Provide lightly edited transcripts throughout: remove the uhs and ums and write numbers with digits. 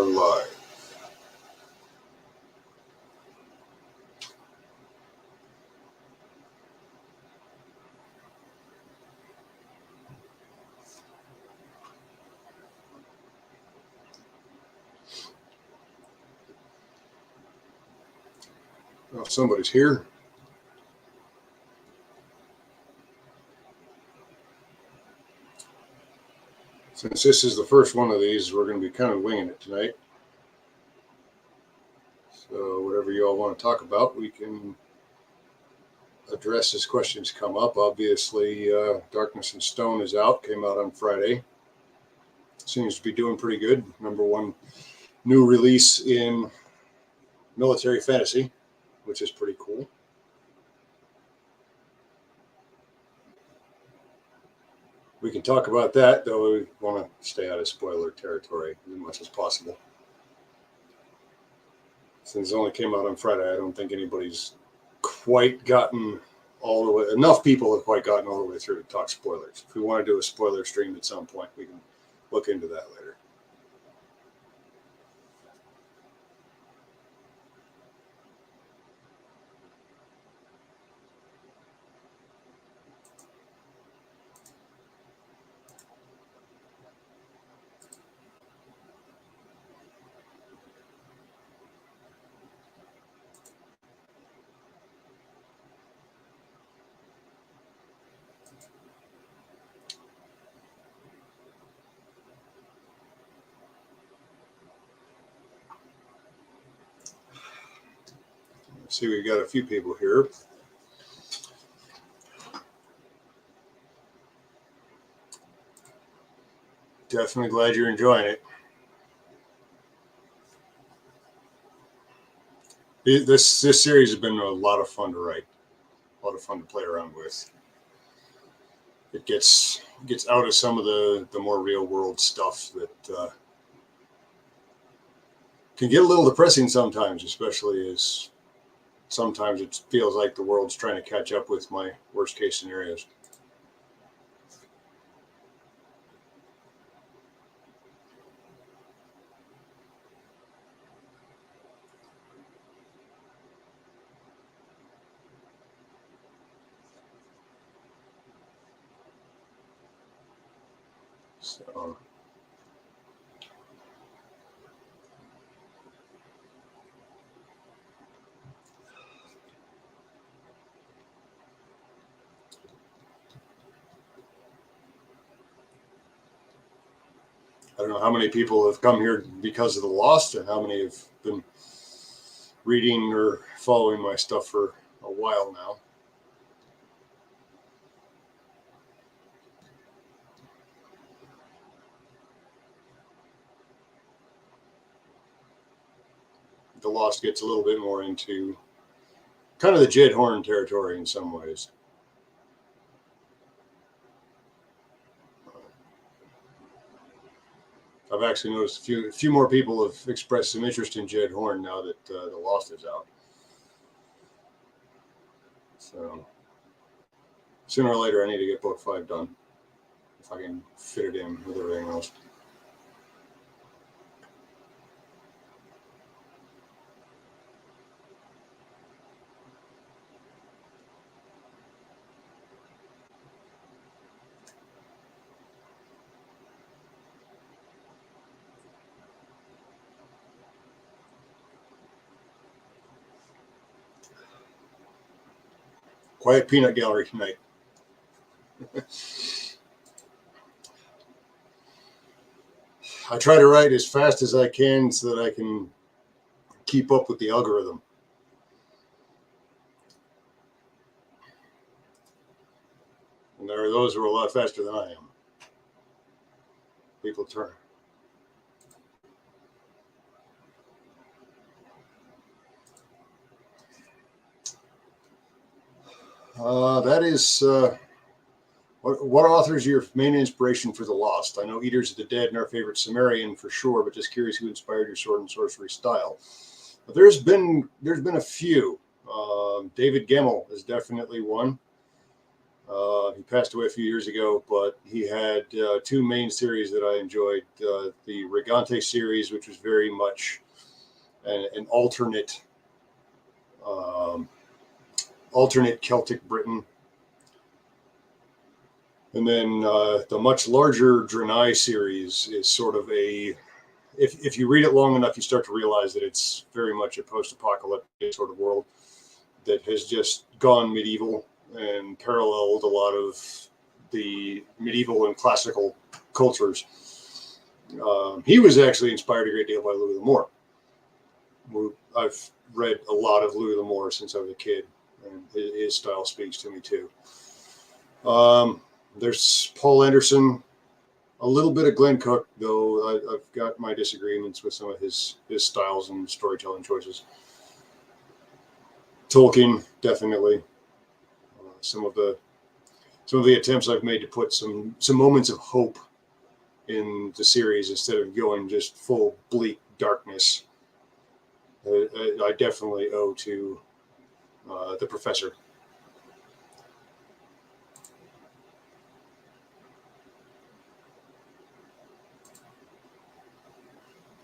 live. Well, somebody's here. Since this is the first one of these, we're going to be kind of winging it tonight. So whatever you all want to talk about, we can address as questions come up. Obviously, Darkness and Stone is out, came out on Friday. Seems to be doing pretty good. #1 new release in military fantasy, which is pretty cool. We can talk about that, though we want to stay out of spoiler territory as much as possible. Since it only came out on Friday, I don't think anybody's quite gotten all the way. Enough people have quite gotten all the way through to talk spoilers. If we want to do a spoiler stream at some point, we can look into that later. See, we've got a few people here. Definitely glad you're enjoying it. This series has been a lot of fun to write, a lot of fun to play around with. It gets out of some of the more real world stuff that can get a little depressing sometimes, especially as sometimes it feels like the world's trying to catch up with my worst case scenarios. So I don't know how many people have come here because of the Lost and how many have been reading or following my stuff for a while now. The Lost gets a little bit more into kind of the Jed Horn territory in some ways. I've actually noticed a few more people have expressed some interest in Jed Horn now that the Lost is out. So sooner or later, I need to get book 5 done if I can fit it in with everything else. Quiet peanut gallery tonight. I try to write as fast as I can so that I can keep up with the algorithm. And there are those who are a lot faster than I am. People turn. That is, what author is your main inspiration for The Lost? I know Eaters of the Dead and our favorite Sumerian for sure, but just curious who inspired your sword and sorcery style. But there's been a few. David Gemmell is definitely one. He passed away a few years ago, but he had two main series that I enjoyed. The Regante series, which was very much an um, alternate Celtic Britain. And then the much larger Draenei series is sort of if you read it long enough, you start to realize that it's very much a post-apocalyptic sort of world that has just gone medieval and paralleled a lot of the medieval and classical cultures. He was actually inspired a great deal by Louis L'Amour. I've read a lot of Louis L'Amour since I was a kid, and his style speaks to me too. There's Paul Anderson, a little bit of Glenn Cook, though I've got my disagreements with some of his styles and storytelling choices. Tolkien, definitely. Some of the attempts I've made to put some moments of hope in the series instead of going just full bleak darkness, I definitely owe to the Professor.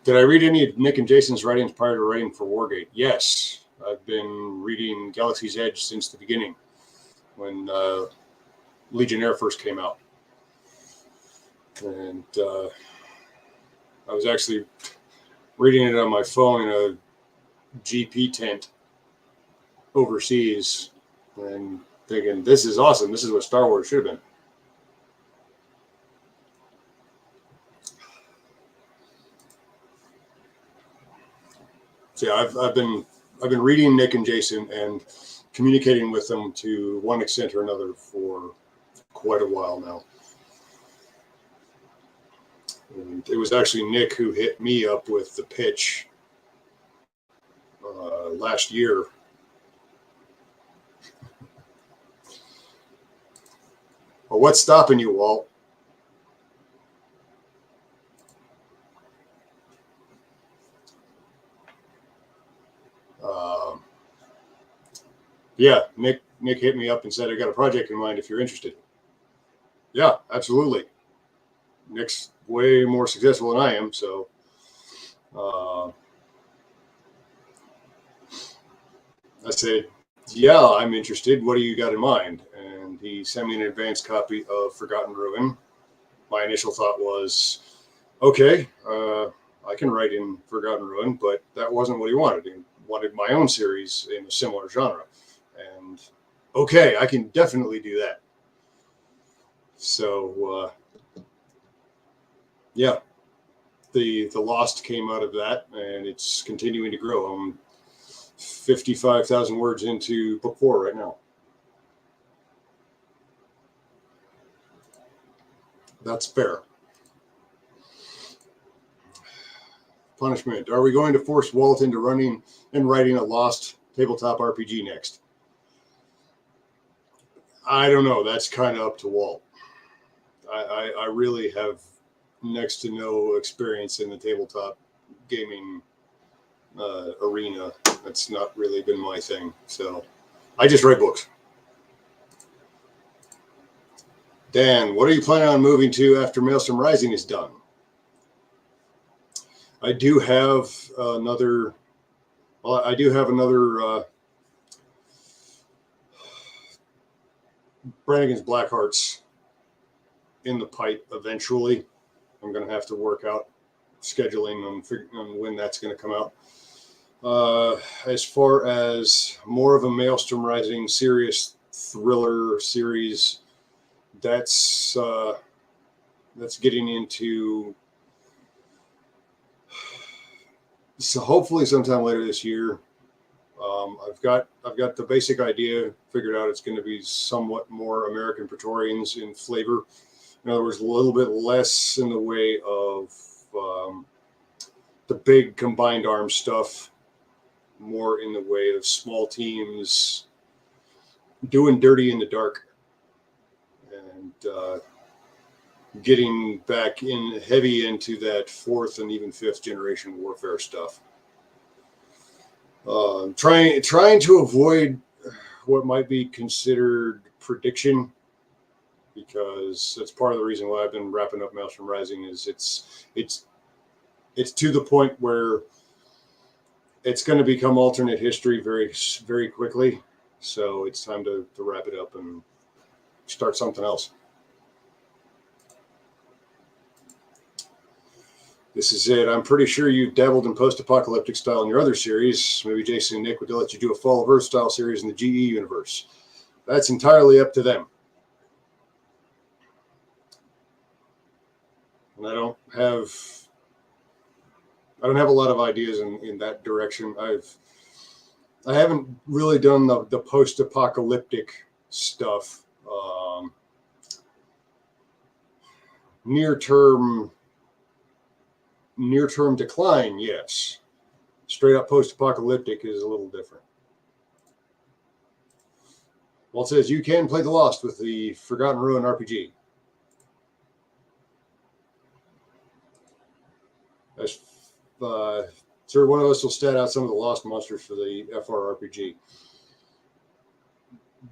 Did I read any of Nick and Jason's writings prior to writing for Wargate? Yes. I've been reading Galaxy's Edge since the beginning, when Legionnaire first came out. And I was actually reading it on my phone in a GP tent overseas and thinking, this is awesome. This is what Star Wars should have been. So yeah, I've been reading Nick and Jason and communicating with them to one extent or another for quite a while now. And it was actually Nick who hit me up with the pitch last year. Well, what's stopping you, Walt? Yeah, Nick hit me up and said, I got a project in mind if you're interested. Yeah, absolutely. Nick's way more successful than I am, so I said, yeah, I'm interested. What do you got in mind? And he sent me an advanced copy of Forgotten Ruin. My initial thought was, okay, I can write in Forgotten Ruin, but that wasn't what he wanted. He wanted my own series in a similar genre. And okay, I can definitely do that. So yeah, the Lost came out of that, and it's continuing to grow. I'm 55,000 words into book 4 right now. That's fair. Punishment. Are we going to force Walt into running and writing a Lost tabletop RPG next? I don't know. That's kind of up to Walt. I really have next to no experience in the tabletop gaming arena. That's not really been my thing. So I just write books. Dan, what are you planning on moving to after Maelstrom Rising is done? I do have another Brannigan's Blackhearts in the pipe eventually. I'm going to have to work out scheduling on when that's going to come out. As far as more of a Maelstrom Rising serious thriller series, that's getting into, so hopefully sometime later this year. I've got the basic idea figured out. It's going to be somewhat more American Praetorians in flavor. In other words, a little bit less in the way of the big combined arms stuff, more in the way of small teams doing dirty in the dark and getting back in heavy into that 4th and even 5th generation warfare stuff. Trying to avoid what might be considered prediction because that's part of the reason why I've been wrapping up Maelstrom Rising. Is it's to the point where it's going to become alternate history very, very quickly. So it's time to wrap it up and start something else. This is it. I'm pretty sure you've dabbled in post-apocalyptic style in your other series. Maybe Jason and Nick would let you do a Fall of Earth style series in the GE universe. That's entirely up to them. And I don't have a lot of ideas in that direction. I haven't really done the post-apocalyptic stuff. Near-term decline, yes. Straight up post-apocalyptic is a little different. Well, it says you can play the Lost with the Forgotten Ruin RPG. Sir, one of us will stat out some of the Lost monsters for the FR RPG.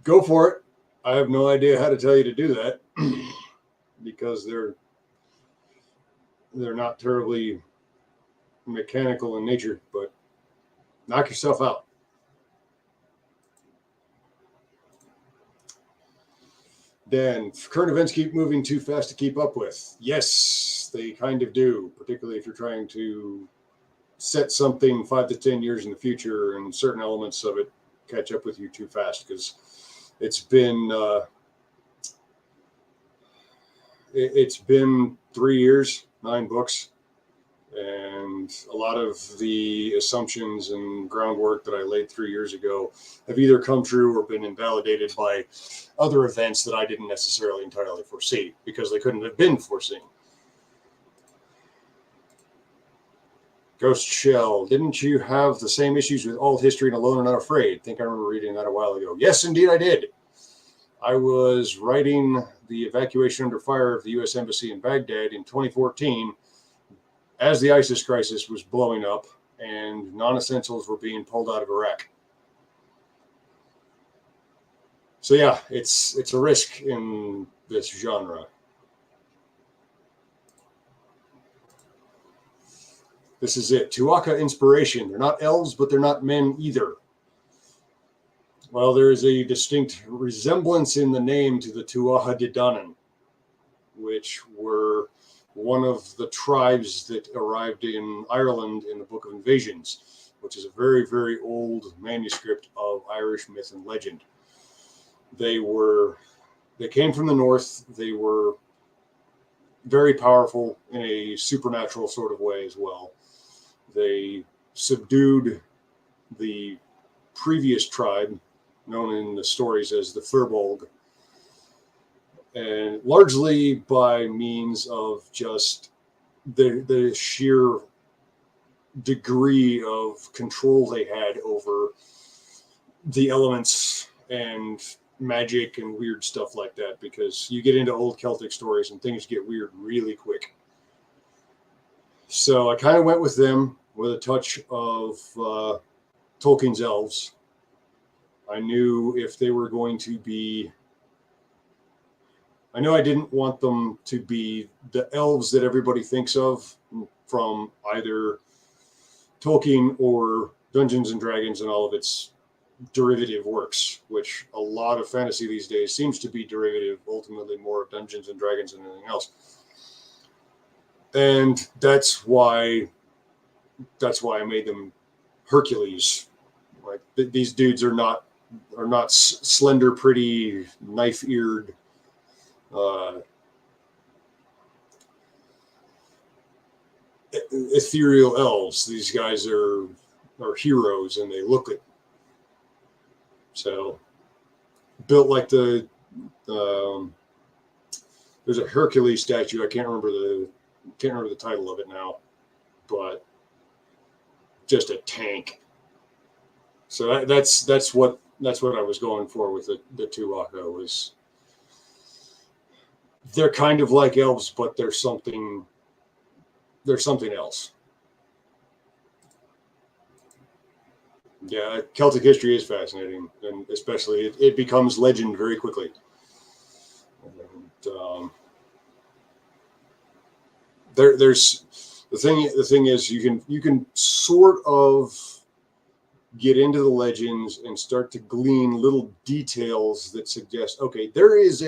Go for it. I have no idea how to tell you to do that because they're not terribly mechanical in nature, but knock yourself out. Dan, current events keep moving too fast to keep up with. Yes, they kind of do, particularly if you're trying to set something 5 to 10 years in the future and certain elements of it catch up with you too fast, because it's been 3 years, 9 books, and a lot of the assumptions and groundwork that I laid 3 years ago have either come true or been invalidated by other events that I didn't necessarily entirely foresee because they couldn't have been foreseen. Ghost Shell, didn't you have the same issues with Alt History and Alone and Not Afraid? I think I remember reading that a while ago. Yes, indeed I did. I was writing the evacuation under fire of the U.S. Embassy in Baghdad in 2014 as the ISIS crisis was blowing up and non-essentials were being pulled out of Iraq. So yeah, it's a risk in this genre. This is it. Tuatha inspiration. They're not elves, but they're not men either. Well, there is a distinct resemblance in the name to the Tuatha De Danann, which were one of the tribes that arrived in Ireland in the Book of Invasions, which is a very, very old manuscript of Irish myth and legend. They came from the north. They were very powerful in a supernatural sort of way as well. They subdued the previous tribe, known in the stories as the Firbolg, and largely by means of just the sheer degree of control they had over the elements and magic and weird stuff like that, because you get into old Celtic stories and things get weird really quick. So I kind of went with them with a touch of Tolkien's elves. I knew if they were going to be, I know I didn't want them to be the elves that everybody thinks of from either Tolkien or Dungeons and Dragons and all of its derivative works, which a lot of fantasy these days seems to be derivative, ultimately more of Dungeons and Dragons than anything else. And that's why I made them Hercules. Like these dudes are not slender, pretty, knife-eared ethereal elves. These guys are heroes, and they look it. So built like there's a Hercules statue. I can't remember the title of it now, but just a tank. So that's what I was going for with the Tuatha. Was they're kind of like elves, but they're something else. Yeah, Celtic history is fascinating, and especially it becomes legend very quickly. there's the thing is you can sort of get into the legends and start to glean little details that suggest, okay, there's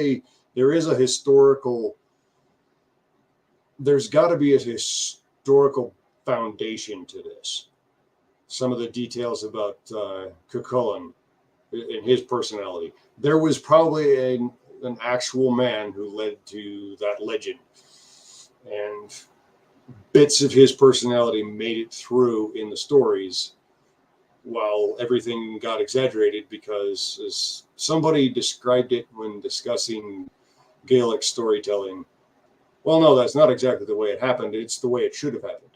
got to be a historical foundation to this. Some of the details about Cuchulainn and his personality. There was probably an actual man who led to that legend, and bits of his personality made it through in the stories, while everything got exaggerated because, as somebody described it when discussing Gaelic storytelling, well, no, that's not exactly the way it happened. It's the way it should have happened.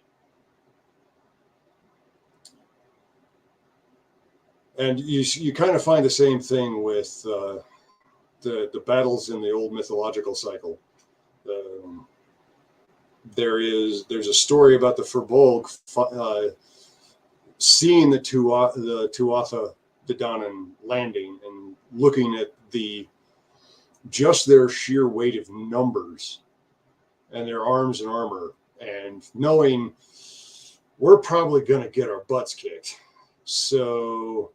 And you kind of find the same thing with the battles in the old mythological cycle. There's a story about the Firbolg seeing the Tuatha De Danann landing and looking at just their sheer weight of numbers and their arms and armor, and knowing we're probably going to get our butts kicked. So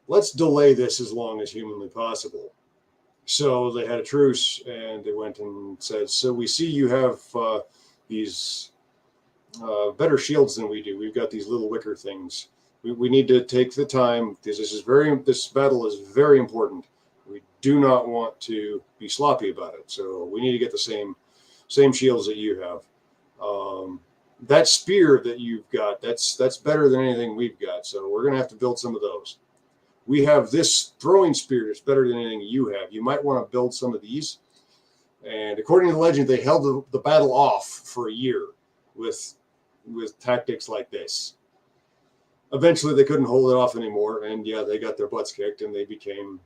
let's delay this as long as humanly possible. So they had a truce, and they went and said, so we see you have these better shields than we do. We've got these little wicker things. We need to take the time, because this battle is very important. We do not want to be sloppy about it. So we need to get the same shields that you have. That spear that you've got, that's better than anything we've got. So we're going to have to build some of those. We have this throwing spear that's better than anything you have. You might want to build some of these. And according to the legend, they held the battle off for a year with tactics like this. Eventually, they couldn't hold it off anymore, and yeah, they got their butts kicked, and they became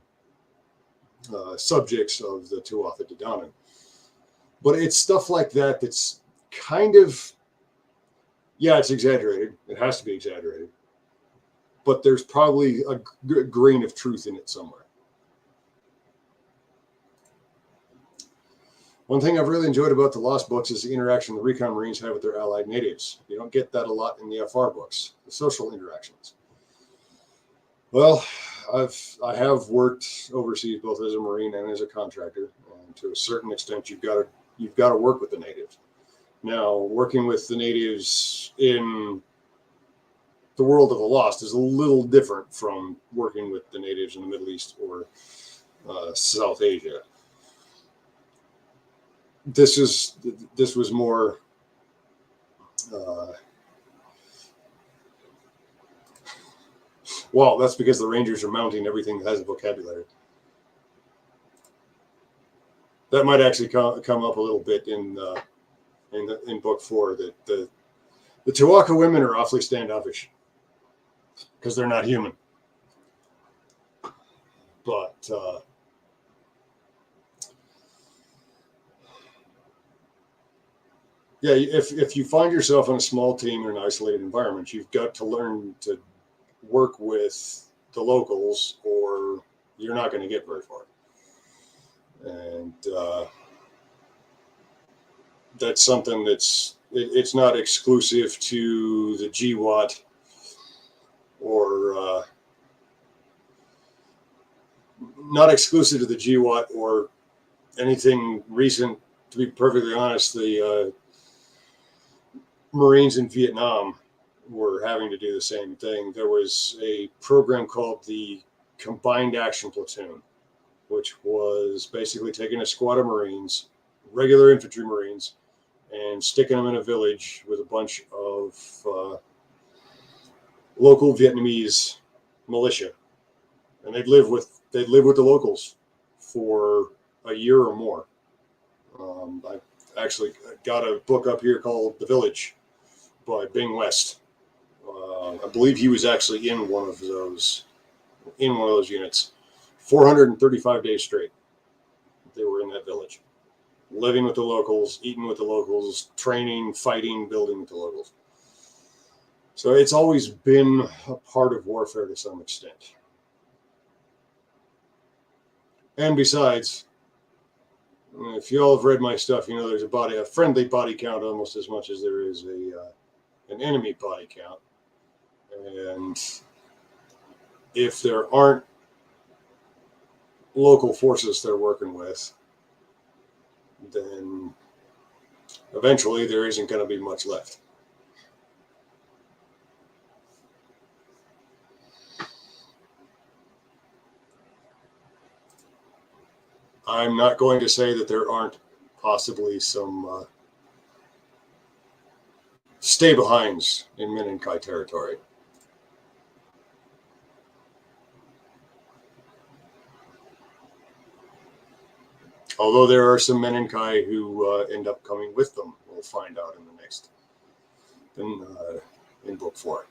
subjects of the Tuatha De Danann. But it's stuff like that that's kind of, yeah, it's exaggerated. It has to be exaggerated. But there's probably a grain of truth in it somewhere. One thing I've really enjoyed about the Lost books is the interaction the Recon Marines have with their allied natives. You don't get that a lot in the FR books, the social interactions. Well, I have worked overseas both as a Marine and as a contractor, and to a certain extent, you've got to work with the natives. Now, working with the natives in the world of the Lost is a little different from working with the natives in the Middle East or South Asia. This was more well, that's because the Rangers are mounting everything that has a vocabulary. That might actually come up a little bit in book 4, that the Tuatha women are awfully standoffish because they're not human. But yeah, if you find yourself in a small team or an isolated environment, you've got to learn to work with the locals, or you're not going to get very far. And that's something it's not exclusive to the GWAT or not exclusive to the GWAT or anything recent. To be perfectly honest, the Marines in Vietnam were having to do the same thing. There was a program called the Combined Action Platoon, which was basically taking a squad of Marines, regular infantry Marines, and sticking them in a village with a bunch of local Vietnamese militia, and they'd live with the locals for a year or more. I actually got a book up here called The Village by Bing West. I believe he was actually in one of those units. 435 days straight, they were in that village, living with the locals, eating with the locals, training, fighting, building with the locals. So it's always been a part of warfare to some extent. And besides, If you all have read my stuff, you know there's a friendly body count almost as much as there is an enemy body count. And if there aren't local forces they're working with, then eventually there isn't going to be much left. I'm not going to say that there aren't possibly some stay-behinds in Minenkai territory. Although there are some Minenkai who end up coming with them. We'll find out in the next, in book 4.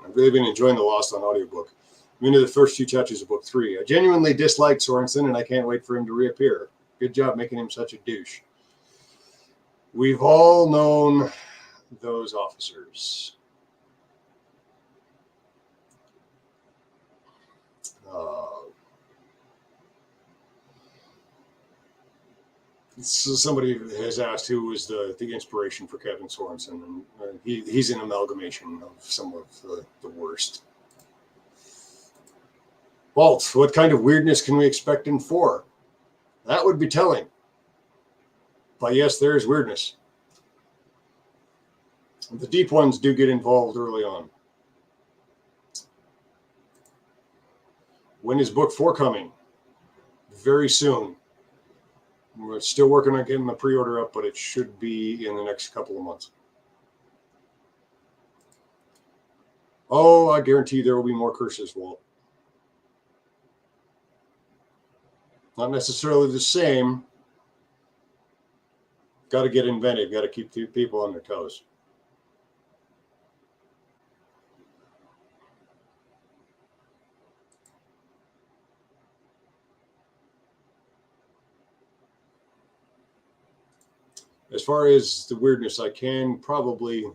I've really been enjoying The Lost on audiobook. I'm into the first 2 chapters of book 3. I genuinely dislike Sorensen, and I can't wait for him to reappear. Good job making him such a douche. We've all known those officers. So somebody has asked who was the inspiration for Kevin Sorensen, and he's an amalgamation of some of the worst. Walt, what kind of weirdness can we expect in 4? That would be telling. But yes, there is weirdness. The deep ones do get involved early on. When is book 4 coming? Very soon. We're still working on getting the pre-order up, but it should be in the next couple of months. Oh, I guarantee there will be more curses, Walt. Not necessarily the same. Got to get inventive. Got to keep people on their toes. As far as the weirdness, I can probably,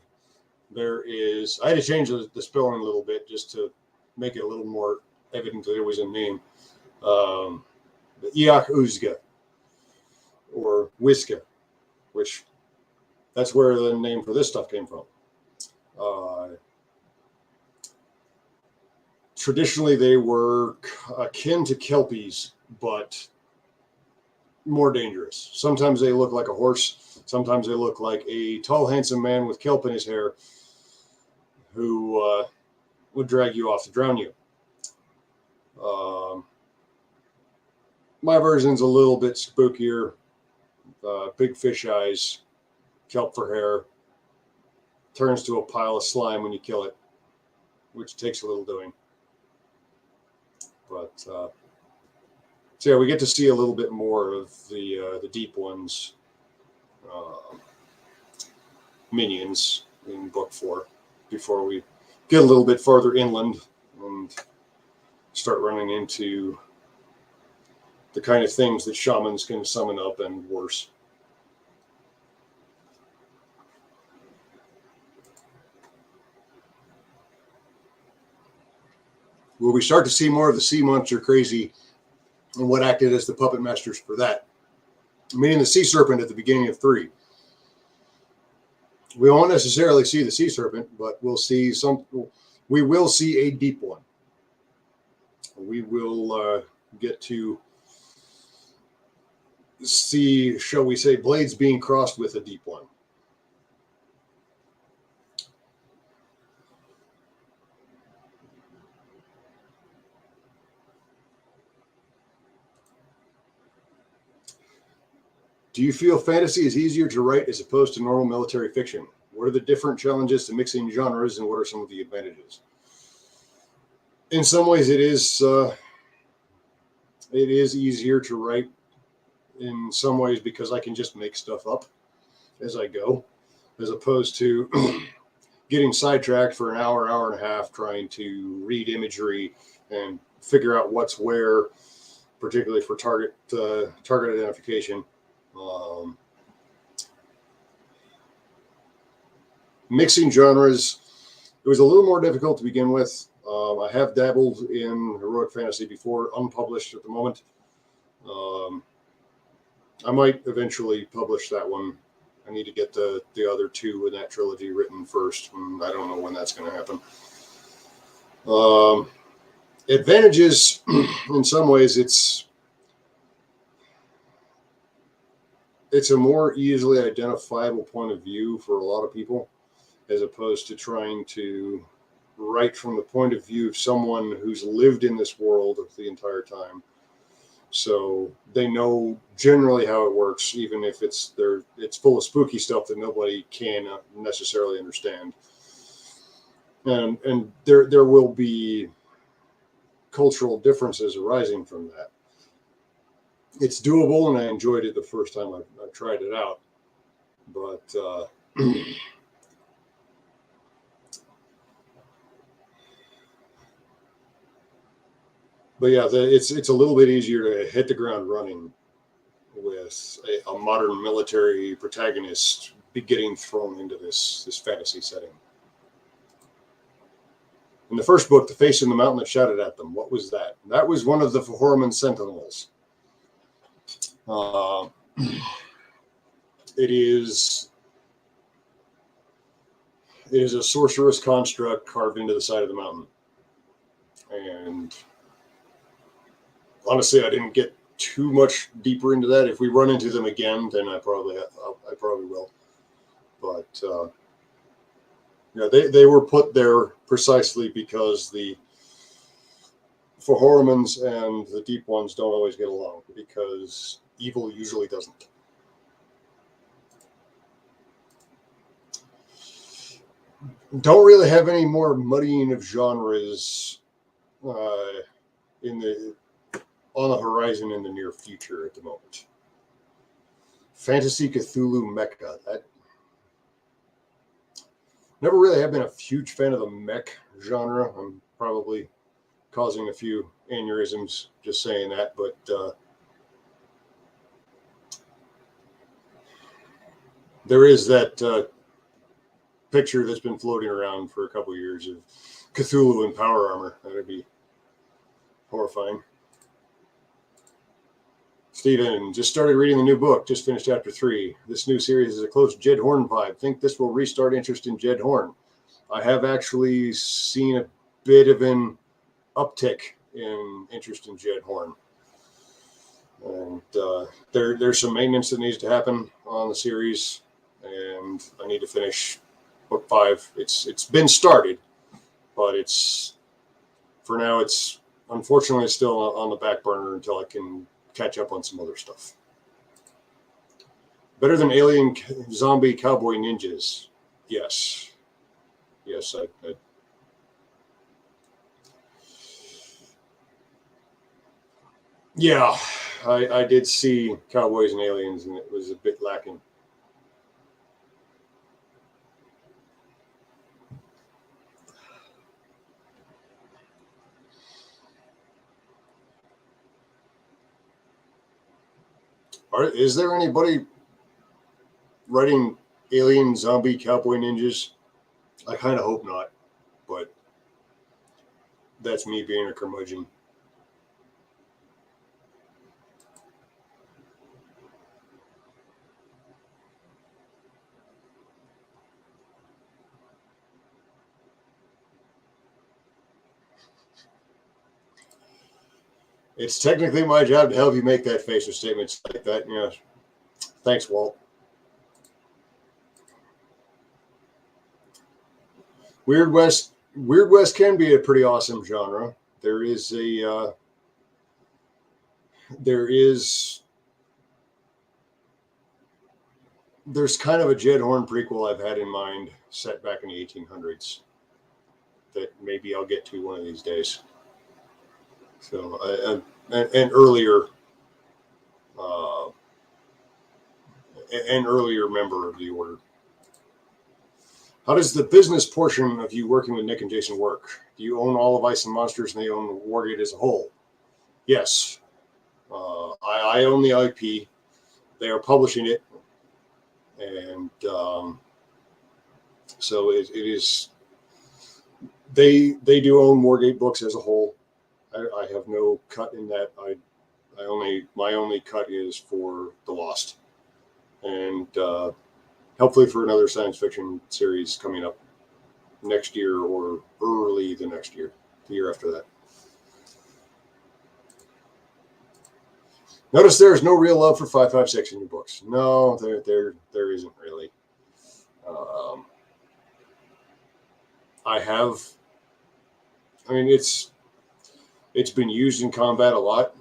I had to change the spelling a little bit just to make it a little more evident that there was a name. The Iak Uzga, or Whiska, which that's where the name for this stuff came from. Traditionally, they were akin to Kelpies, but more dangerous. Sometimes they look like a horse. Sometimes they look like a tall, handsome man with kelp in his hair who would drag you off to drown you. My version's a little bit spookier. Big fish eyes, kelp for hair, turns to a pile of slime when you kill it, which takes a little doing. But so yeah, we get to see a little bit more of the deep ones, minions in book 4 before we get a little bit farther inland and start running into the kind of things that shamans can summon up and worse. Will we start to see more of the sea monster crazy and what acted as the puppet masters for that? Meaning the sea serpent at the beginning of 3. We won't necessarily see the sea serpent, but we will see a deep one. We will get to see, shall we say, blades being crossed with a deep one. Do you feel fantasy is easier to write as opposed to normal military fiction? What are the different challenges to mixing genres, and what are some of the advantages? In some ways, it is easier to write. In some ways, because I can just make stuff up as I go, as opposed to getting sidetracked for an hour, hour and a half trying to read imagery and figure out what's where, particularly for target identification. Um, Mixing genres, it was a little more difficult to begin with. I have dabbled in heroic fantasy before, unpublished at the moment. I might eventually publish that one. I need to get the other two in that trilogy written first, and I don't know when that's going to happen. Advantages, in some ways, it's a more easily identifiable point of view for a lot of people, as opposed to trying to write from the point of view of someone who's lived in this world the entire time. So they know generally how it works, even if it's full of spooky stuff that nobody can necessarily understand. And there will be cultural differences arising from that. It's doable, and I enjoyed it the first time I tried it out. But but yeah, it's a little bit easier to hit the ground running with a modern military protagonist getting thrown into this fantasy setting. In the first book, The Face in the Mountain That Shouted at Them, what was that? That was one of the Fahorman Sentinels. It is a sorcerous construct carved into the side of the mountain. And honestly, I didn't get too much deeper into that. If we run into them again, then I probably will. But yeah, they were put there precisely because the Fahormans and the Deep Ones don't always get along, because evil usually doesn't. Don't really have any more muddying of genres on the horizon in the near future at the moment. Fantasy Cthulhu Mecha. That never really have been a huge fan of the mech genre. I'm probably causing a few aneurysms just saying that, but there is that picture that's been floating around for a couple of years of Cthulhu in power armor. That would be horrifying. Steven, just started reading the new book. Just finished chapter 3. This new series is a close Jed Horn vibe. Think this will restart interest in Jed Horn. I have actually seen a bit of an uptick in interest in Jed Horn. And there's some maintenance that needs to happen on the series, and I need to finish book 5. It's been started, but for now it's unfortunately still on the back burner until I can catch up on some other stuff. Better than Alien Zombie Cowboy Ninjas? Yes. Yeah, I did see Cowboys and Aliens, and it was a bit lacking. Is there anybody writing Alien Zombie Cowboy Ninjas? I kind of hope not, but that's me being a curmudgeon. It's technically my job to help you make that face with statements like that. Yeah. Thanks, Walt. Weird West can be a pretty awesome genre. There's kind of a Jed Horn prequel I've had in mind, set back in the 1800s, that maybe I'll get to one of these days. So an earlier member of the order. How does the business portion of you working with Nick and Jason work? Do you own all of Ice and Monsters, and they own Wargate as a whole? Yes. I own the IP. they are publishing it, and so it is. They do own Moorgate Books as a whole. I have no cut in that. My only cut is for The Lost, and hopefully for another science fiction series coming up next year or early the next year, the year after that. Notice there is no real love for 556 in your books. No, there isn't really. I mean, it's been used in combat a lot.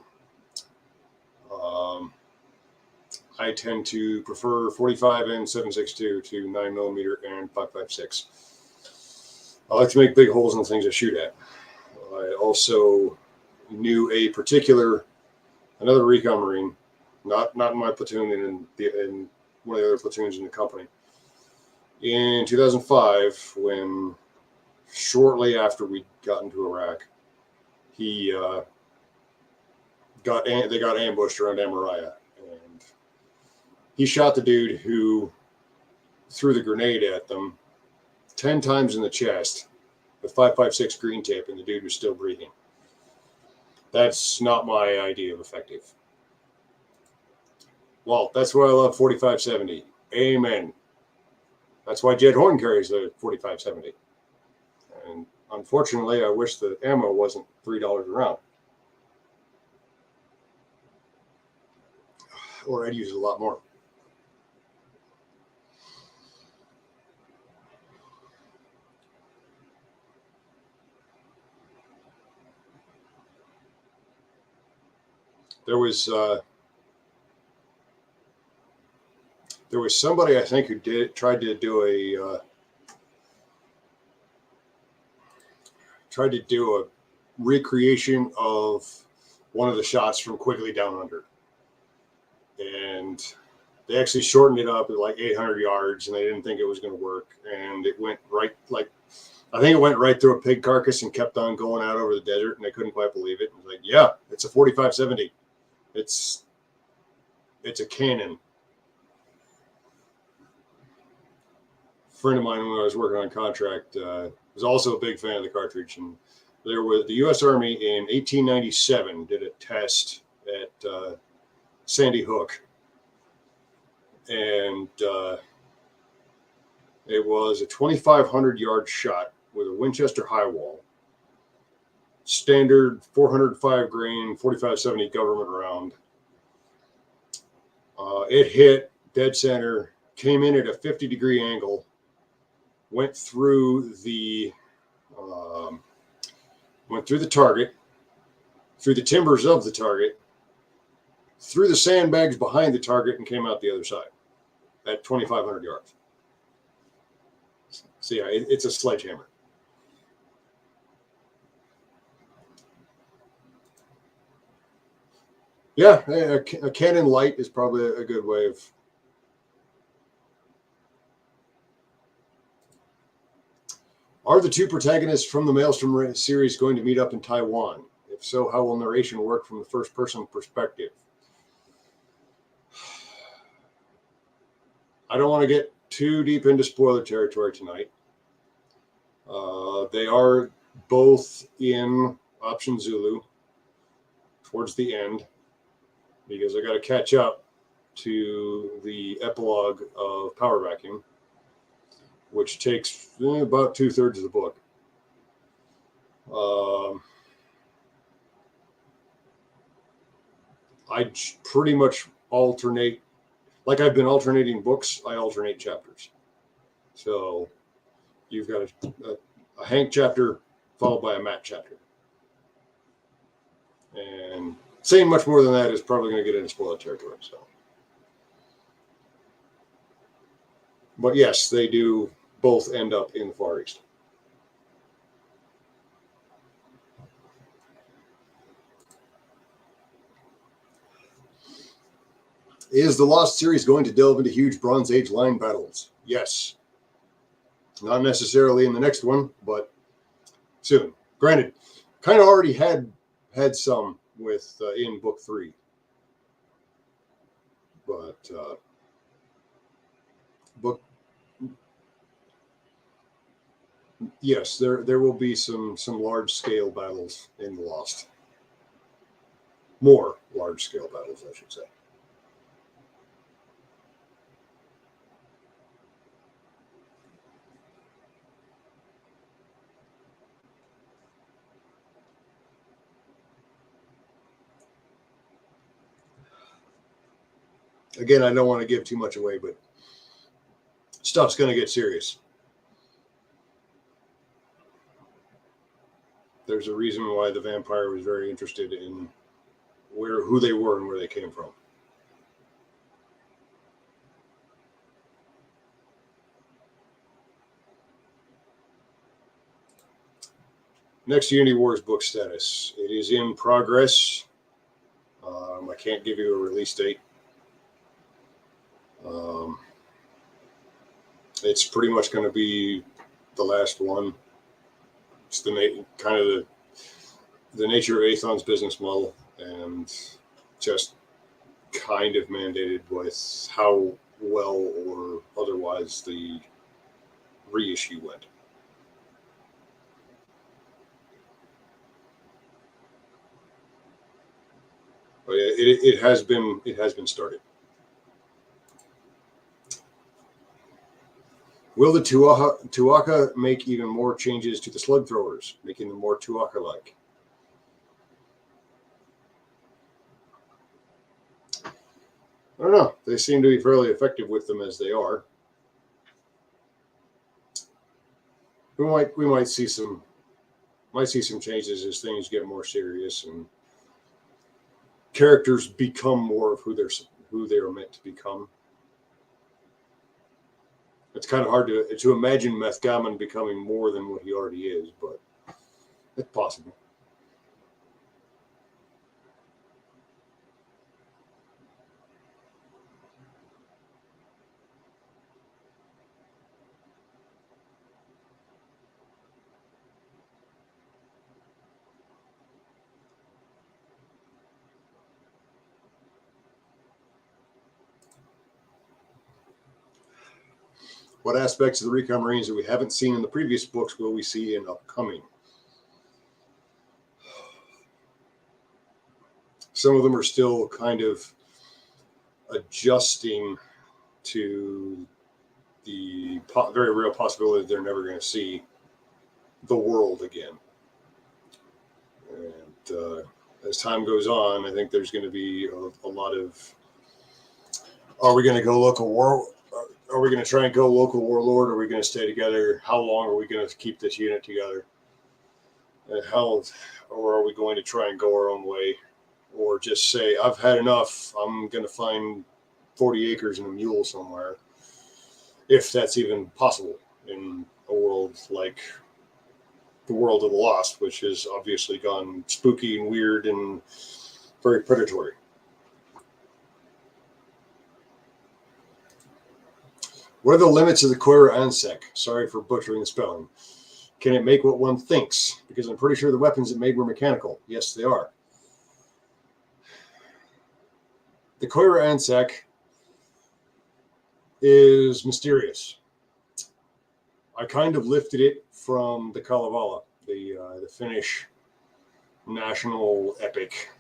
I tend to prefer 45 and 7.62 to 9mm and 5.56. I like to make big holes in the things I shoot at. I also knew another recon Marine, not in my platoon, in one of the other platoons in the company. In 2005, when shortly after we got into Iraq, they got ambushed around Amaraya, and he shot the dude who threw the grenade at them 10 times in the chest with 5.56 green tape, and the dude was still breathing. That's not my idea of effective. Well, that's why I love 45-70. Amen. That's why Jed Horn carries the 45-70. And unfortunately, I wish the ammo wasn't $3 a round. Or I'd use it a lot more. There was somebody, I think, who tried to do a recreation of one of the shots from Quigley Down Under, and they actually shortened it up at like 800 yards, and they didn't think it was going to work, and it went right, like, I think it went right through a pig carcass and kept on going out over the desert, and they couldn't quite believe it. It was like, yeah, it's a 45-70. It's a cannon. A friend of mine, when I was working on contract, was also a big fan of the cartridge, and there was the U.S. Army in 1897 did a test at Sandy Hook, and it was a 2,500 yard shot with a Winchester high wall, standard 405 grain 45-70 government round. It hit dead center, came in at a 50-degree angle, went through the target, through the timbers of the target, through the sandbags behind the target, and came out the other side at 2,500 yards. So yeah, it's a sledgehammer. Yeah, a cannon light is probably a good way of. Are the two protagonists from the Maelstrom series going to meet up in Taiwan? If so, how will narration work from the first-person perspective? I don't want to get too deep into spoiler territory tonight. They are both in Option Zulu towards the end, because I got to catch up to the epilogue of Power Vacuum, which takes about 2/3 of the book. I pretty much alternate, like I've been alternating books, I alternate chapters. So you've got a Hank chapter followed by a Matt chapter. And saying much more than that is probably going to get into spoiler territory. So, but yes, they do both end up in the Far East. Is the Lost series going to delve into huge Bronze Age line battles? Yes. Not necessarily in the next one, but soon. Granted, kind of already had some with in book 3. But book, yes, there will be some large scale battles in the Lost. More large scale battles, I should say. Again, I don't want to give too much away, but stuff's going to get serious. There's a reason why the vampire was very interested in who they were and where they came from. Next, Unity Wars book status. It is in progress. I can't give you a release date. It's pretty much going to be the last one. It's kind of the nature of Aethon's business model, and just kind of mandated with how well or otherwise the reissue went. But it has been started. Will the Tuatha make even more changes to the slug throwers, making them more Tuatha-like? I don't know. They seem to be fairly effective with them as they are. We might see some changes as things get more serious and characters become more of who they're meant to become. It's kind of hard to imagine Methgammon becoming more than what he already is, but it's possible. What aspects of the Recon Marines that we haven't seen in the previous books will we see in upcoming? Some of them are still kind of adjusting to the very real possibility that they're never going to see the world again. And as time goes on, I think there's going to be a lot of, are we going to go local war? Are we going to try and go local warlord? Are we going to stay together? How long are we going to keep this unit together? Or are we going to try and go our own way? Or just say, I've had enough. I'm going to find 40 acres and a mule somewhere. If that's even possible in a world like the world of the Lost, which has obviously gone spooky and weird and very predatory. What are the limits of the Koira Ansek? Sorry for butchering the spelling. Can it make what one thinks? Because I'm pretty sure the weapons it made were mechanical. Yes, they are. The Koira Ansek is mysterious. I kind of lifted it from the Kalevala, the Finnish national epic,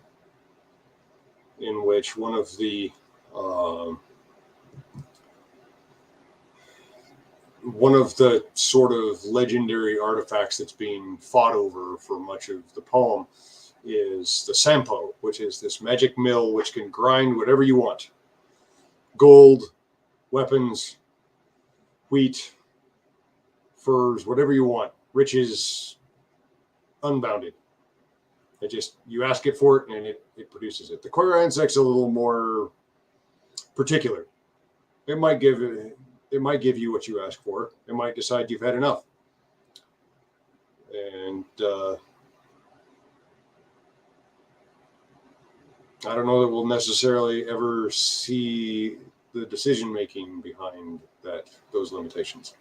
in which one of the sort of legendary artifacts that's being fought over for much of the poem is the Sampo, which is this magic mill which can grind whatever you want. Gold, weapons, wheat, furs, whatever you want. Riches, unbounded. You ask it for it and it produces it. The Koira Ansek's a little more particular. It might give you what you ask for. It might decide you've had enough. And I don't know that we'll necessarily ever see the decision making behind those limitations.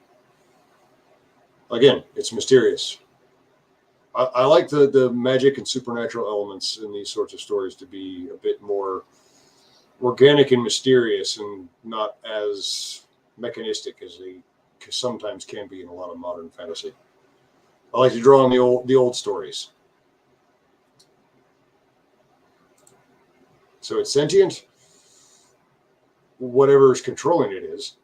Again, it's mysterious. I like the magic and supernatural elements in these sorts of stories to be a bit more organic and mysterious, and not as mechanistic as they sometimes can be in a lot of modern fantasy. I like to draw on the old stories. So it's sentient. Whatever is controlling it is.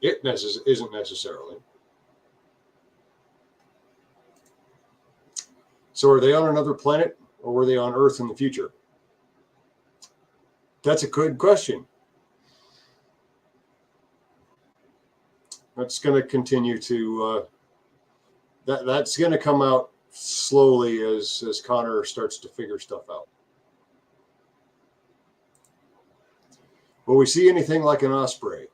It isn't necessarily. So are they on another planet, or were they on Earth in the future? That's a good question. That's going to continue to that's going to come out slowly as Connor starts to figure stuff out. Will we see anything like an osprey?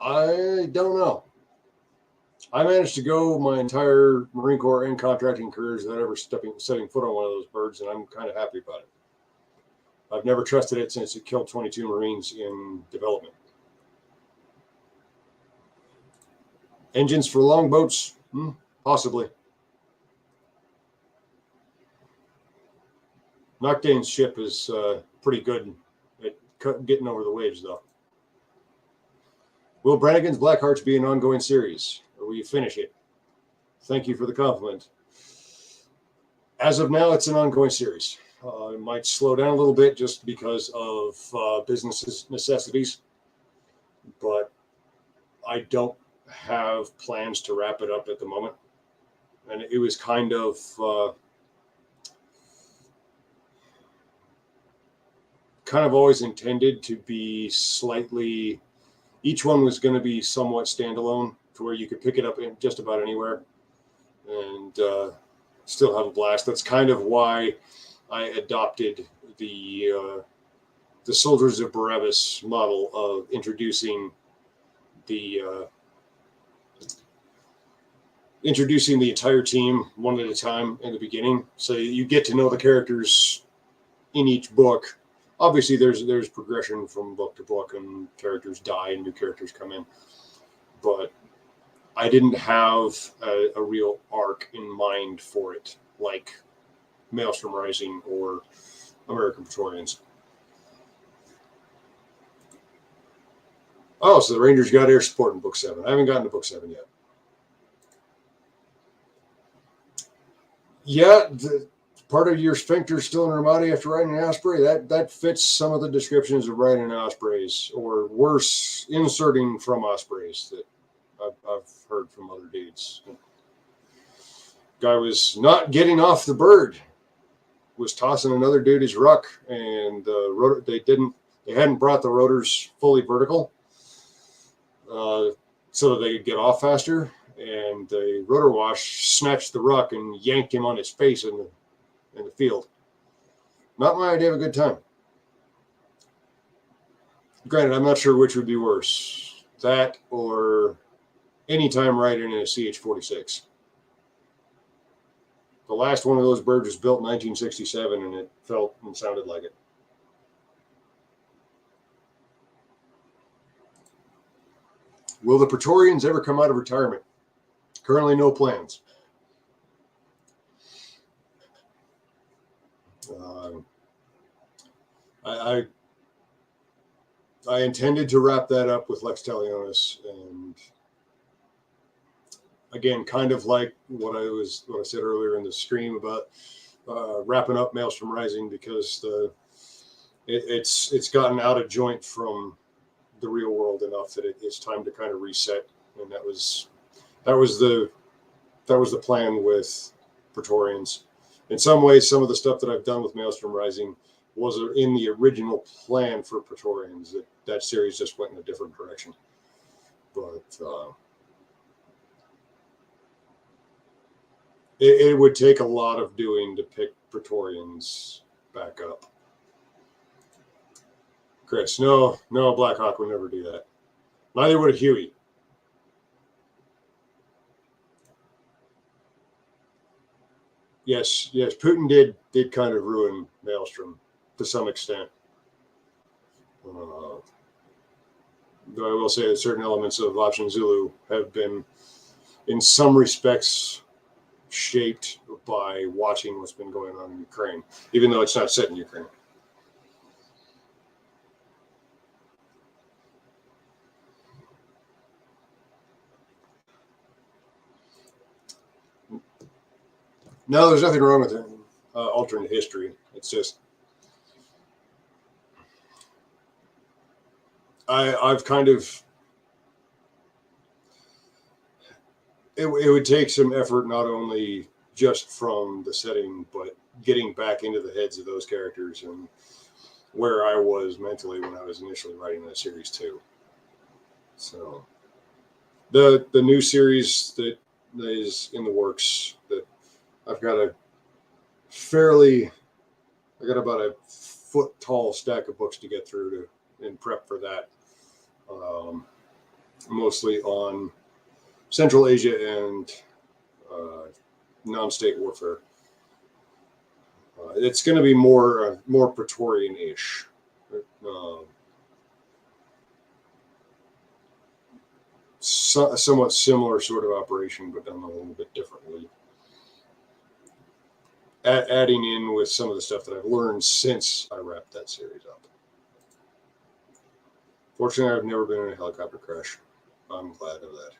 I don't know. I managed to go my entire Marine Corps and contracting careers without ever setting foot on one of those birds, and I'm kind of happy about it. I've never trusted it since it killed 22 Marines in development. Engines for longboats? Possibly. Noctane's ship is pretty good at getting over the waves, though. Will Brannigan's Black Hearts be an ongoing series, or will you finish it? Thank you for the compliment. As of now, it's an ongoing series. It might slow down a little bit just because of business necessities, but I don't have plans to wrap it up at the moment. And it was kind of always intended to be slightly. Each one was going to be somewhat standalone, to where you could pick it up in just about anywhere and still have a blast. That's kind of why I adopted the Soldiers of Barabbas model of introducing the entire team one at a time in the beginning, so you get to know the characters in each book. Obviously, there's progression from book to book, and characters die and new characters come in. But I didn't have a real arc in mind for it, like Maelstrom Rising or American Praetorians. Oh, so the Rangers got air support in Book 7. I haven't gotten to Book 7 yet. Yeah, part of your sphincter still in your body after riding an osprey, that fits some of the descriptions of riding ospreys, or worse, inserting from ospreys that I've heard from other dudes. Guy was not getting off the bird, was tossing another dude his ruck, and they hadn't brought the rotors fully vertical so that they could get off faster, and the rotor wash snatched the ruck and yanked him on his face in the field. Not my idea of a good time. Granted, I'm not sure which would be worse, that or any time riding in a CH-46. The last one of those birds was built in 1967, and it felt and sounded like it. Will the Praetorians ever come out of retirement? Currently, no plans. I intended to wrap that up with Lex Talionis, and again, kind of like what I said earlier in the stream about wrapping up Maelstrom Rising, because it's gotten out of joint from the real world enough that it's time to kind of reset, and that was the plan with Praetorians. In some ways, some of the stuff that I've done with Maelstrom Rising was in the original plan for Praetorians. That series just went in a different direction. But it would take a lot of doing to pick Praetorians back up. Chris, no, Blackhawk would never do that. Neither would Huey. Yes, Putin did kind of ruin Maelstrom to some extent. Though I will say that certain elements of Option Zulu have been in some respects shaped by watching what's been going on in Ukraine, even though it's not set in Ukraine. No, there's nothing wrong with it. Alternate history. It's just I've kind of it would take some effort, not only just from the setting, but getting back into the heads of those characters and where I was mentally when I was initially writing that series too. So the new series that is in the works, that I've got I got about a foot tall stack of books to get through in prep for that. Mostly on Central Asia and non-state warfare. It's going to be more Praetorian-ish. A somewhat similar sort of operation, but done a little bit differently. Adding in with some of the stuff that I've learned since I wrapped that series up. Fortunately, I've never been in a helicopter crash. I'm glad of that.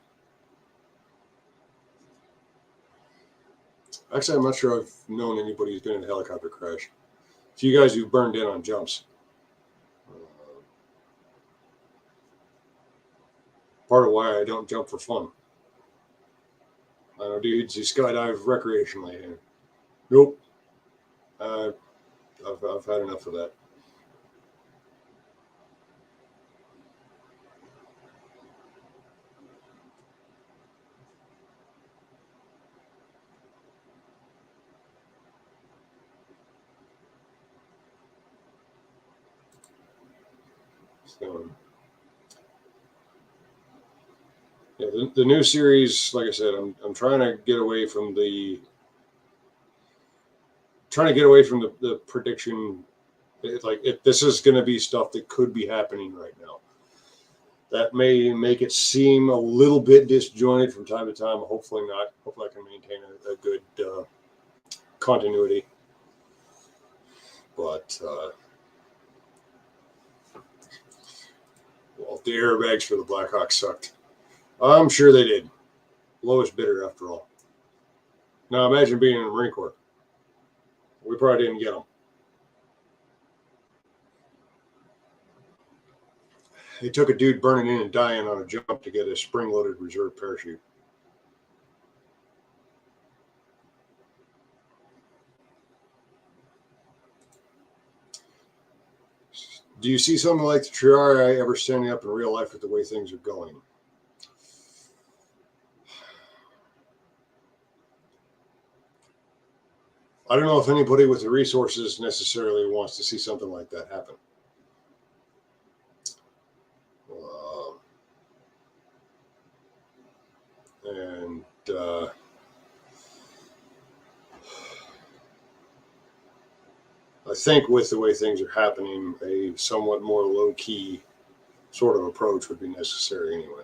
Actually, I'm not sure I've known anybody who's been in a helicopter crash. A few guys who burned in on jumps. Part of why I don't jump for fun. I know dudes who skydive recreationally. Nope. I've had enough of that. So, yeah, the new series, like I said, I'm trying to get away from the prediction. This is going to be stuff that could be happening right now. That may make it seem a little bit disjointed from time to time. Hopefully not. Hopefully I can maintain a good continuity. But well, the airbags for the Blackhawks sucked. I'm sure they did. Lowest bidder, after all. Now imagine being in the Marine Corps. We probably didn't get them. It took a dude burning in and dying on a jump to get a spring-loaded reserve parachute. Do you see something like the Triarii ever standing up in real life with the way things are going? I don't know if anybody with the resources necessarily wants to see something like that happen. And I think with the way things are happening, a somewhat more low-key sort of approach would be necessary anyway.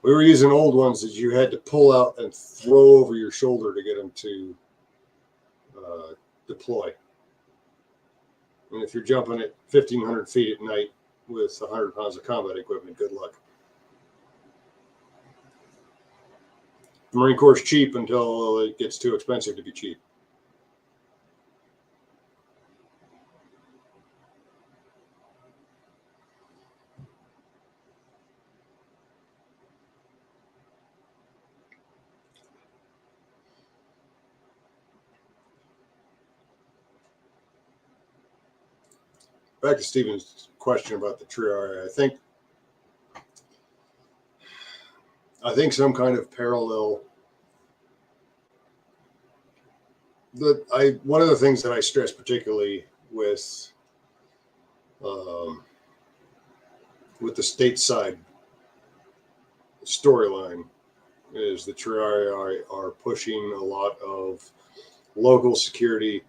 We were using old ones that you had to pull out and throw over your shoulder to get them to deploy. And if you're jumping at 1,500 feet at night with 100 pounds of combat equipment, good luck. The Marine Corps is cheap until it gets too expensive to be cheap. Back to Stephen's question about the Triarii, I think some kind of parallel. One of the things that I stress particularly with the stateside storyline is the Triarii are pushing a lot of local security,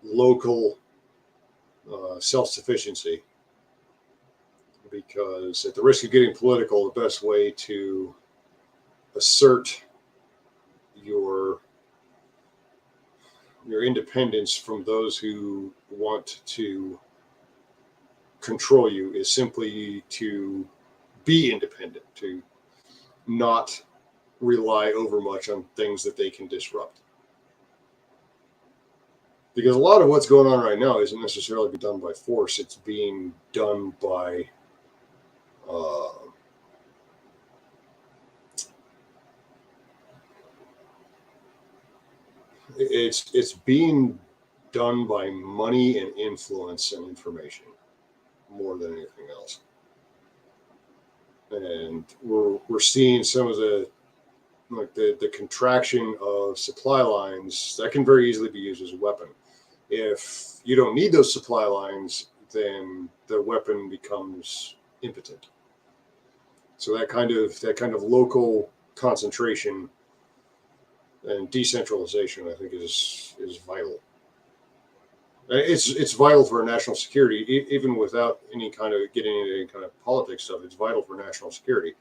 local self-sufficiency, because at the risk of getting political, the best way to assert your independence from those who want to control you is simply to be independent, to not rely overmuch on things that they can disrupt. Because a lot of what's going on right now isn't necessarily being done by force. It's being done by it's being done by money and influence and information more than anything else. And we're seeing some of the contraction of supply lines that can very easily be used as a weapon. If you don't need those supply lines, then the weapon becomes impotent. So that kind of local concentration and decentralization, I think, is vital. It's vital for national security, even without any kind of getting into any kind of politics stuff. It's vital for national security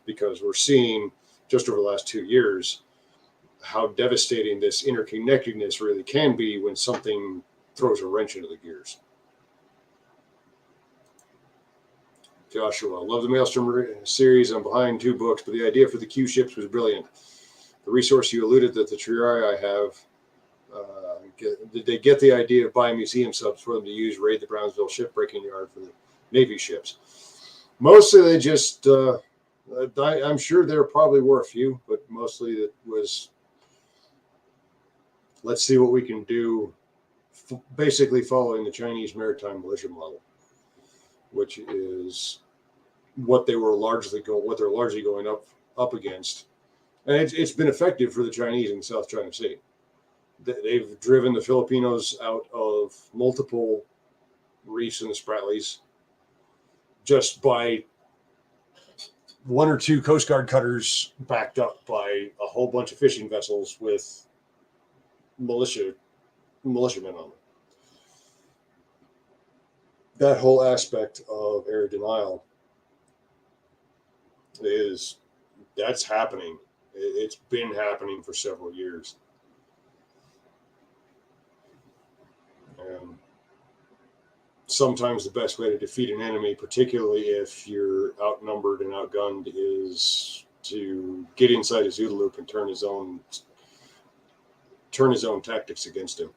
because we're seeing just over the last 2 years how devastating this interconnectedness really can be when something throws a wrench into the gears. Joshua, love the Maelstrom series. I'm behind 2 books, but the idea for the Q ships was brilliant. The resource you alluded that the Triari I have, did they get the idea of buying museum subs for them to use raid the Brownsville shipbreaking yard for the Navy ships? Mostly they just, I'm sure there probably were a few, but mostly it was, let's see what we can do, basically following the Chinese maritime militia model, which is what they're largely going up against. And it's been effective for the Chinese in the South China Sea. They've driven the Filipinos out of multiple reefs in the Spratlys just by 1 or 2 Coast Guard cutters backed up by a whole bunch of fishing vessels with militiamen on them. That whole aspect of air denial that's happening. It's been happening for several years. And sometimes the best way to defeat an enemy, particularly if you're outnumbered and outgunned, is to get inside his OODA loop and turn his own tactics against him.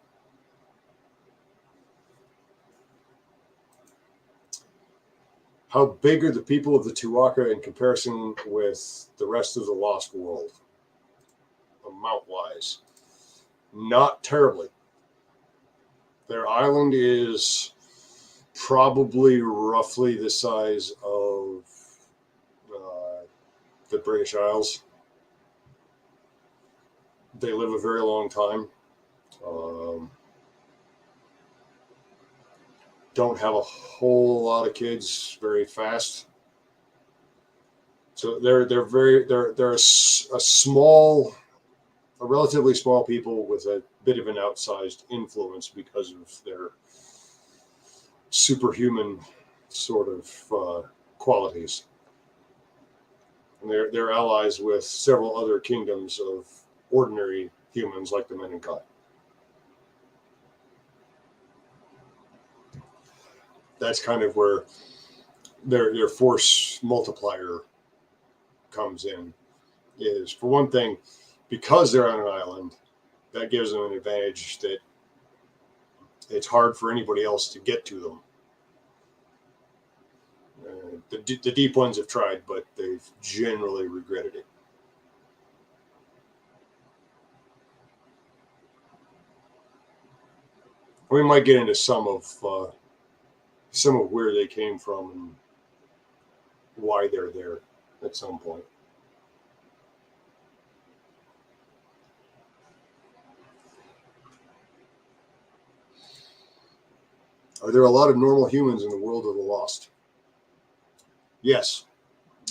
How big are the people of the Tuaca in comparison with the rest of the Lost World? Amount-wise, not terribly. Their island is probably roughly the size of the British Isles. They live a very long time. Don't have a whole lot of kids very fast. So they're a relatively small people with a bit of an outsized influence because of their superhuman sort of qualities. And they're allies with several other kingdoms of ordinary humans like the Menenkai. That's kind of where their force multiplier comes in. Is, for one thing, because they're on an island, that gives them an advantage that it's hard for anybody else to get to them. The deep ones have tried, but they've generally regretted it. We might get into some of where they came from and why they're there at some point. Are there a lot of normal humans in the world of the Lost? Yes.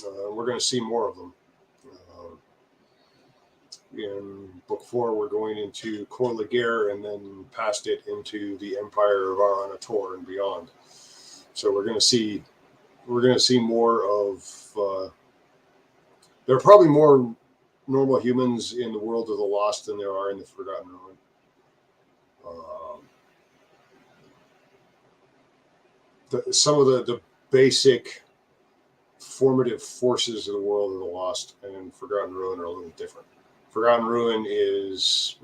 We're going to see more of them. In book 4, we're going into Kor Legare and then past it into the Empire of Aranator and beyond. So we're going to see we're going to see more of. There are probably more normal humans in the world of the Lost than there are in the Forgotten Ruin. Some of the basic formative forces of the world of the Lost and Forgotten Ruin are a little different. Forgotten Ruin is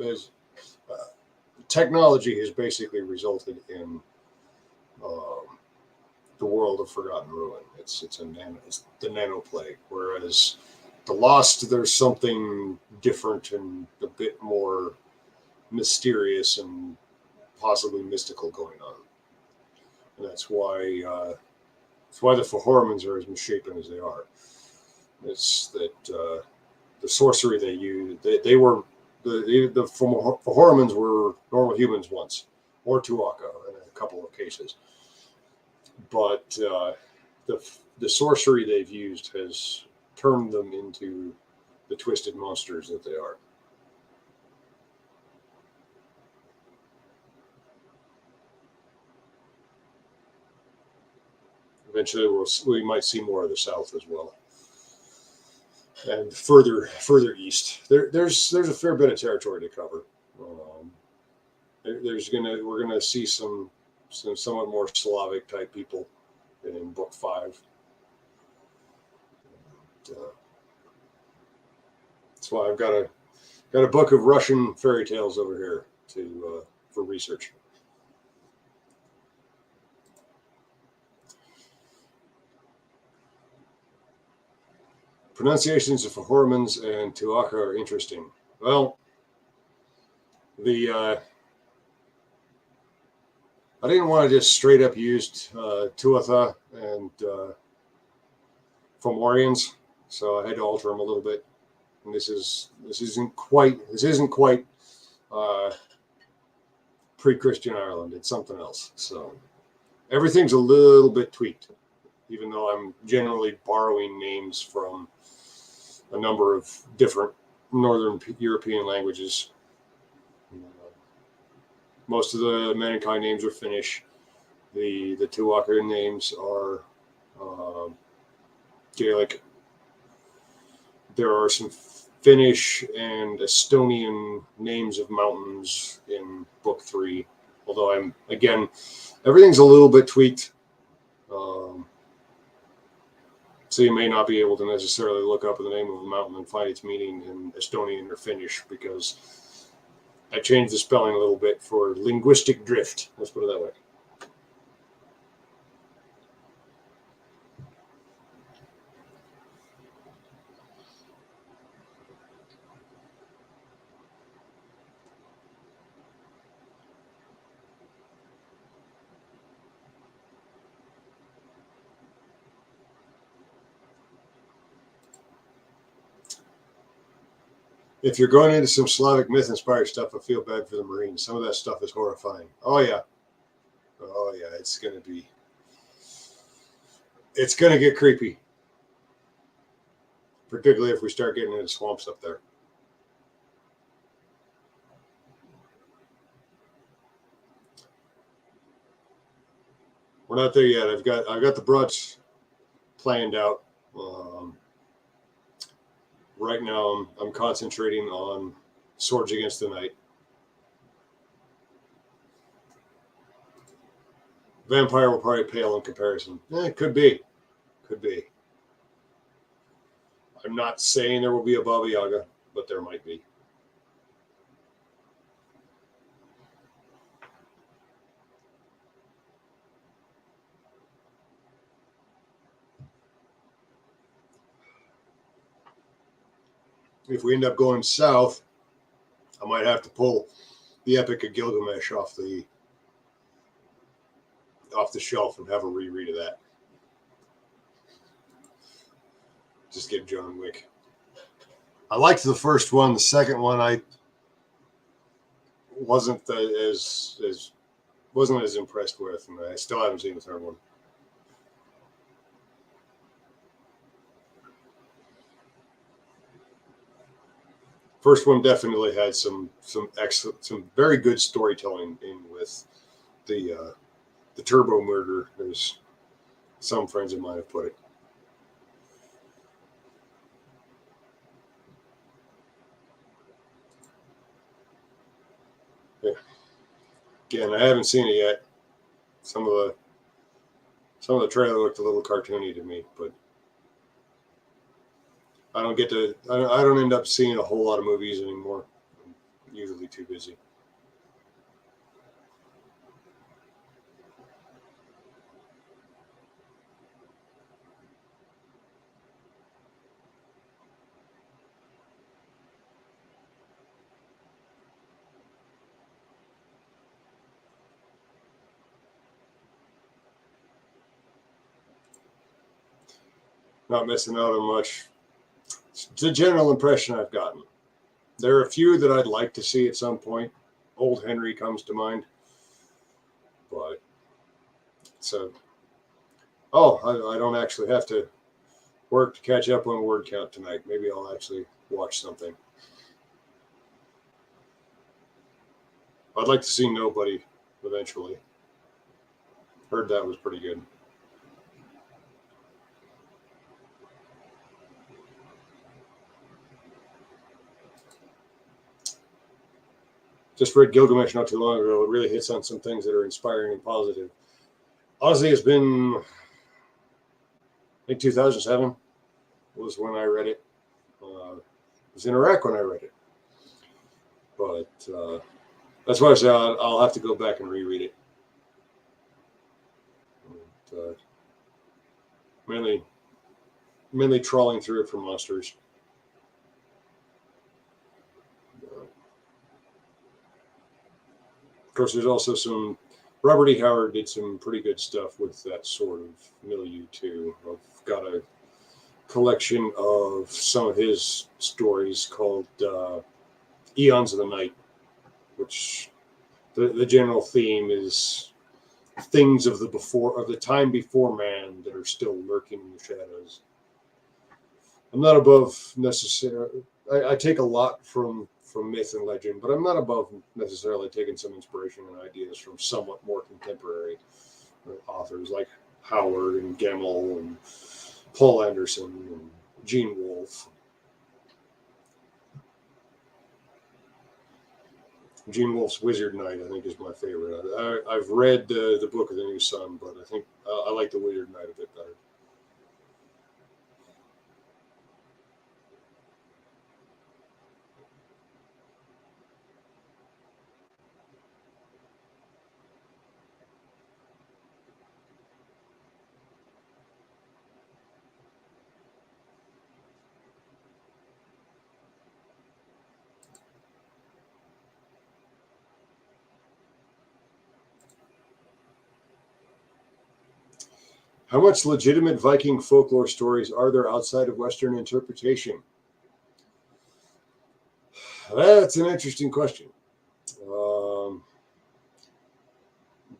technology has basically resulted in the world of Forgotten Ruin. It's the nanoplague, whereas the Lost, there's something different and a bit more mysterious and possibly mystical going on, and that's why the Fahormans are as misshapen as they are. It's that the sorcery they use, they were the Fahormans were normal humans once, or Tuatha in a couple of cases, but the sorcery they've used has turned them into the twisted monsters that they are. Eventually, we might see more of the South as well, and further east. There's a fair bit of territory to cover. We're gonna see some somewhat more Slavic type people in book 5. That's why I've got a book of Russian fairy tales over here for research. Pronunciations of Fahormans and Tuatha are interesting. Well, I didn't want to just straight up use Tuatha and Fomorians, so I had to alter them a little bit. And this isn't quite pre-Christian Ireland. It's something else. So everything's a little bit tweaked, even though I'm generally borrowing names from a number of different Northern European languages. Most of the Mankind names are Finnish. The Tuatha names are Gaelic. There are some Finnish and Estonian names of mountains in book 3. Although everything's a little bit tweaked. So you may not be able to necessarily look up the name of a mountain and find its meaning in Estonian or Finnish, because I changed the spelling a little bit for linguistic drift. Let's put it that way. If you're going into some Slavic myth-inspired stuff, I feel bad for the Marines. Some of that stuff is horrifying. Oh yeah, it's going to get creepy, particularly if we start getting into swamps up there. We're not there yet. I've got the broads planned out. Right now, I'm concentrating on Swords Against the Night. Vampire will probably pale in comparison. Could be. I'm not saying there will be a Baba Yaga, but there might be. If we end up going south, I might have to pull the Epic of Gilgamesh off the shelf and have a reread of that. Just get John Wick. I liked the first one. The second one I wasn't as impressed with, and I still haven't seen the third one. First one definitely had some excellent, some very good storytelling in with the turbo murder. There's some friends of mine have put it. Yeah. Again, I haven't seen it yet. Some of the trailer looked a little cartoony to me, but I don't end up seeing a whole lot of movies anymore. I'm usually too busy. Not missing out on much. It's the general impression I've gotten. There are a few that I'd like to see at some point. Old Henry comes to mind, but so I don't actually have to work to catch up on word count tonight. Maybe I'll actually watch something. I'd like to see Nobody eventually. Heard that was pretty good. Just read Gilgamesh not too long ago. It really hits on some things that are inspiring and positive. Honestly, it's been, I think 2007 was when I read it. I was in Iraq when I read it. But that's why I say I'll have to go back and reread it. And, mainly trawling through it for monsters. Of course, there's also some. Robert E. Howard did some pretty good stuff with that sort of milieu too. I've got a collection of some of his stories called Eons of the Night, which the general theme is things of the time before man that are still lurking in the shadows. I'm not above necessarily. I take a lot from myth and legend, but I'm not above necessarily taking some inspiration and ideas from somewhat more contemporary authors like Howard and Gemmell and Paul Anderson and Gene Wolfe. Gene Wolfe's Wizard Knight, I think, is my favorite. I've read the Book of the New Sun, but I think I like the Wizard Knight a bit better. How much legitimate Viking folklore stories are there outside of Western interpretation? That's an interesting question.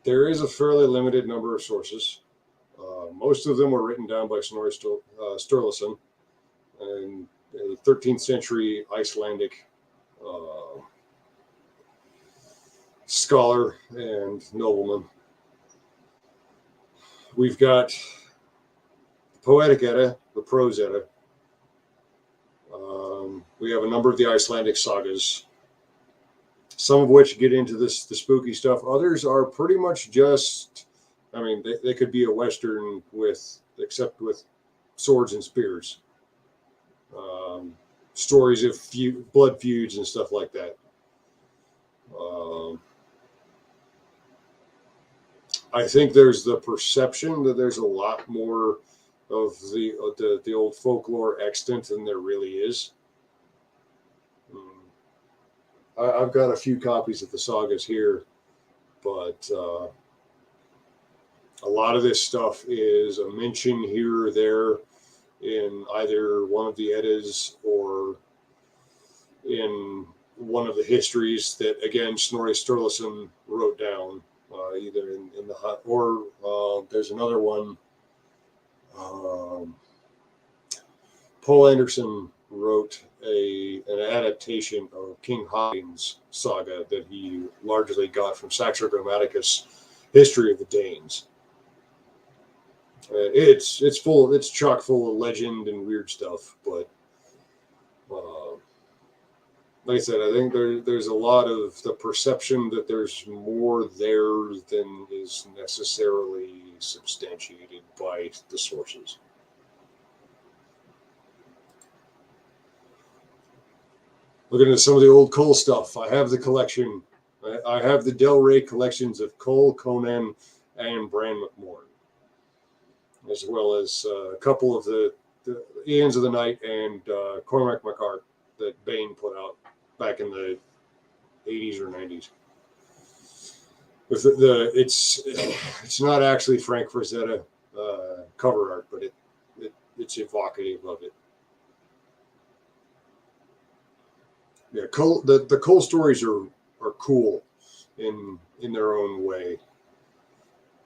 There is a fairly limited number of sources. Most of them were written down by Snorri Sturluson, and a 13th century Icelandic scholar and nobleman. We've got the Poetic Edda, the Prose Edda. We have a number of the Icelandic sagas, some of which get into the spooky stuff. Others are pretty much just, I mean, they could be a Western except with swords and spears. Stories of blood feuds and stuff like that. I think there's the perception that there's a lot more of the old folklore extant than there really is. I've got a few copies of the sagas here, but a lot of this stuff is a mention here or there in either one of the Eddas or in one of the histories that, again, Snorri Sturluson wrote down, either in the or there's another one. Paul Anderson wrote an adaptation of King Hawking's saga that he largely got from Saxo Grammaticus' History of the Danes. It's chock full of legend and weird stuff. But uh, like I said, I think there's a lot of the perception that there's more there than is necessarily substantiated by the sources. Looking at some of the old Cole stuff, I have the collection. I have the Del Rey collections of Cole, Conan, and Bran McMorn, as well as a couple of the Ians of the Night and Cormac McCart that Bane put out back in the 80s or 90s. With it's not actually Frank Frazetta cover art, but it's evocative of it. Yeah, the Cole stories are cool in their own way.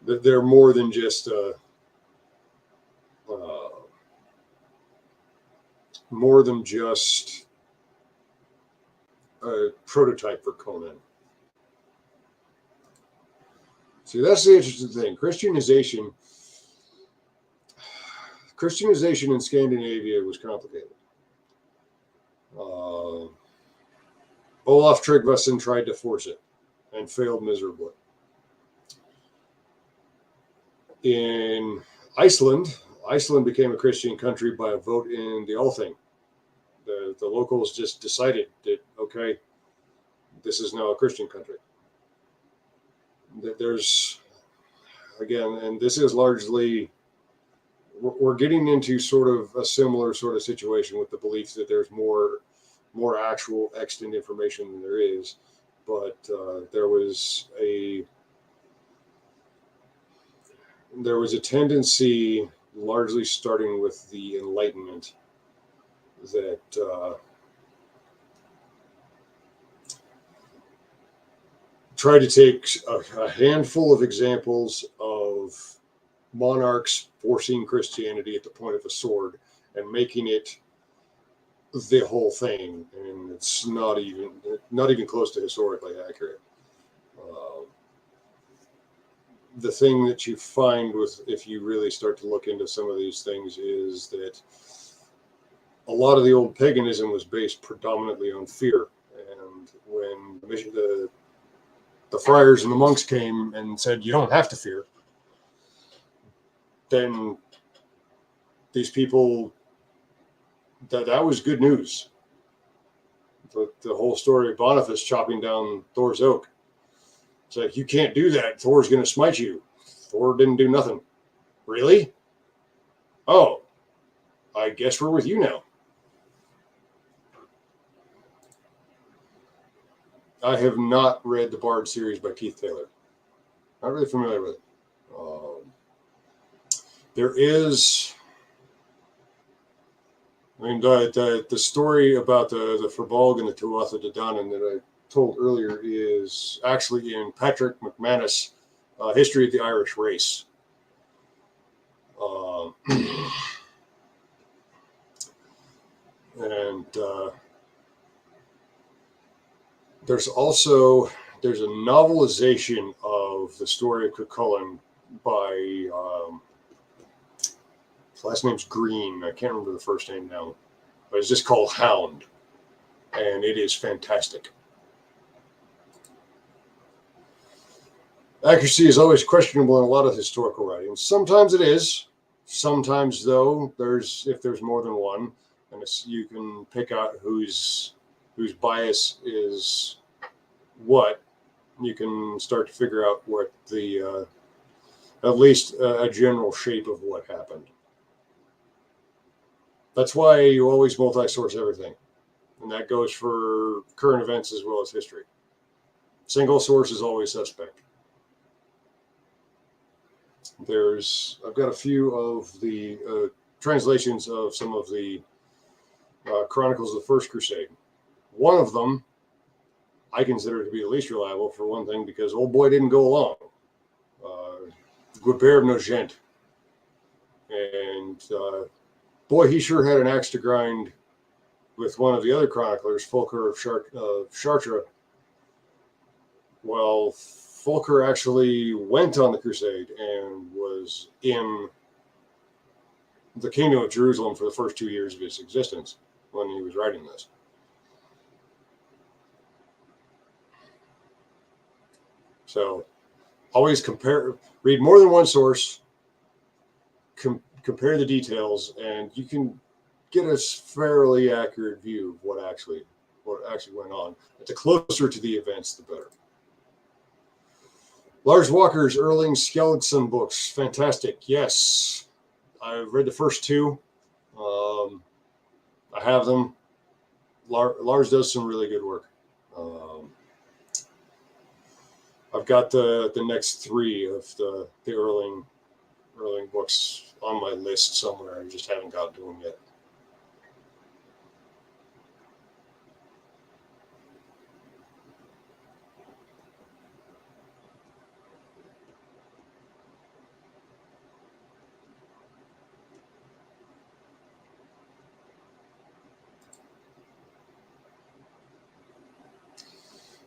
They're more than just uh, more than just a prototype for Conan. See, that's the interesting thing. Christianization in Scandinavia was complicated. Uh, Olaf Tryggvason tried to force it and failed miserably. In Iceland, Iceland became a Christian country by a vote in the Althing. The locals just decided that, okay, this is now a Christian country. There's, again, and this is largely, we're getting into sort of a similar sort of situation with the belief that there's more actual extant information than there is. But there was a tendency, largely starting with the Enlightenment, that tried to take a handful of examples of monarchs forcing Christianity at the point of a sword and making it the whole thing, and it's not even close to historically accurate. The thing that you find with, if you really start to look into some of these things, is that a lot of the old paganism was based predominantly on fear. And when the friars and the monks came and said, you don't have to fear, then these people, that was good news. The whole story of Boniface chopping down Thor's oak. It's like, you can't do that. Thor's going to smite you. Thor didn't do nothing. Really? Oh, I guess we're with you now. I have not read the Bard series by Keith Taylor. Not really familiar with it. There is, I mean, the story about the Firbolg and the Tuatha De Danann that I told earlier is actually in Patrick McManus' History of the Irish Race. And there's a novelization of the story of Cuchulainn by his last name's Green. I can't remember the first name now, but it's just called Hound, and it is fantastic. Accuracy is always questionable in a lot of historical writings. Sometimes it is. Sometimes, though, if there's more than one, and you can pick out whose bias is what, you can start to figure out what the at least a general shape of what happened. That's why you always multi-source everything, and that goes for current events as well as history. Single source is always suspect. I've got a few of the translations of some of the Chronicles of the First Crusade. One of them I consider to be the least reliable, for one thing, because old boy didn't go along. Guibert Nogent. And boy, he sure had an axe to grind with one of the other chroniclers, Fulcher of Chartres. Well, Fulcher actually went on the crusade and was in the Kingdom of Jerusalem for the first 2 years of his existence when he was writing this. So always read more than one source, compare the details, and you can get a fairly accurate view of what actually went on. But the closer to the events, the better. Lars Walker's Erling Skjalgsson books, fantastic. Yes, I've read the first two. I have them. Lars does some really good work. I've got the next three of the Erling books on my list somewhere. I just haven't gotten to them yet.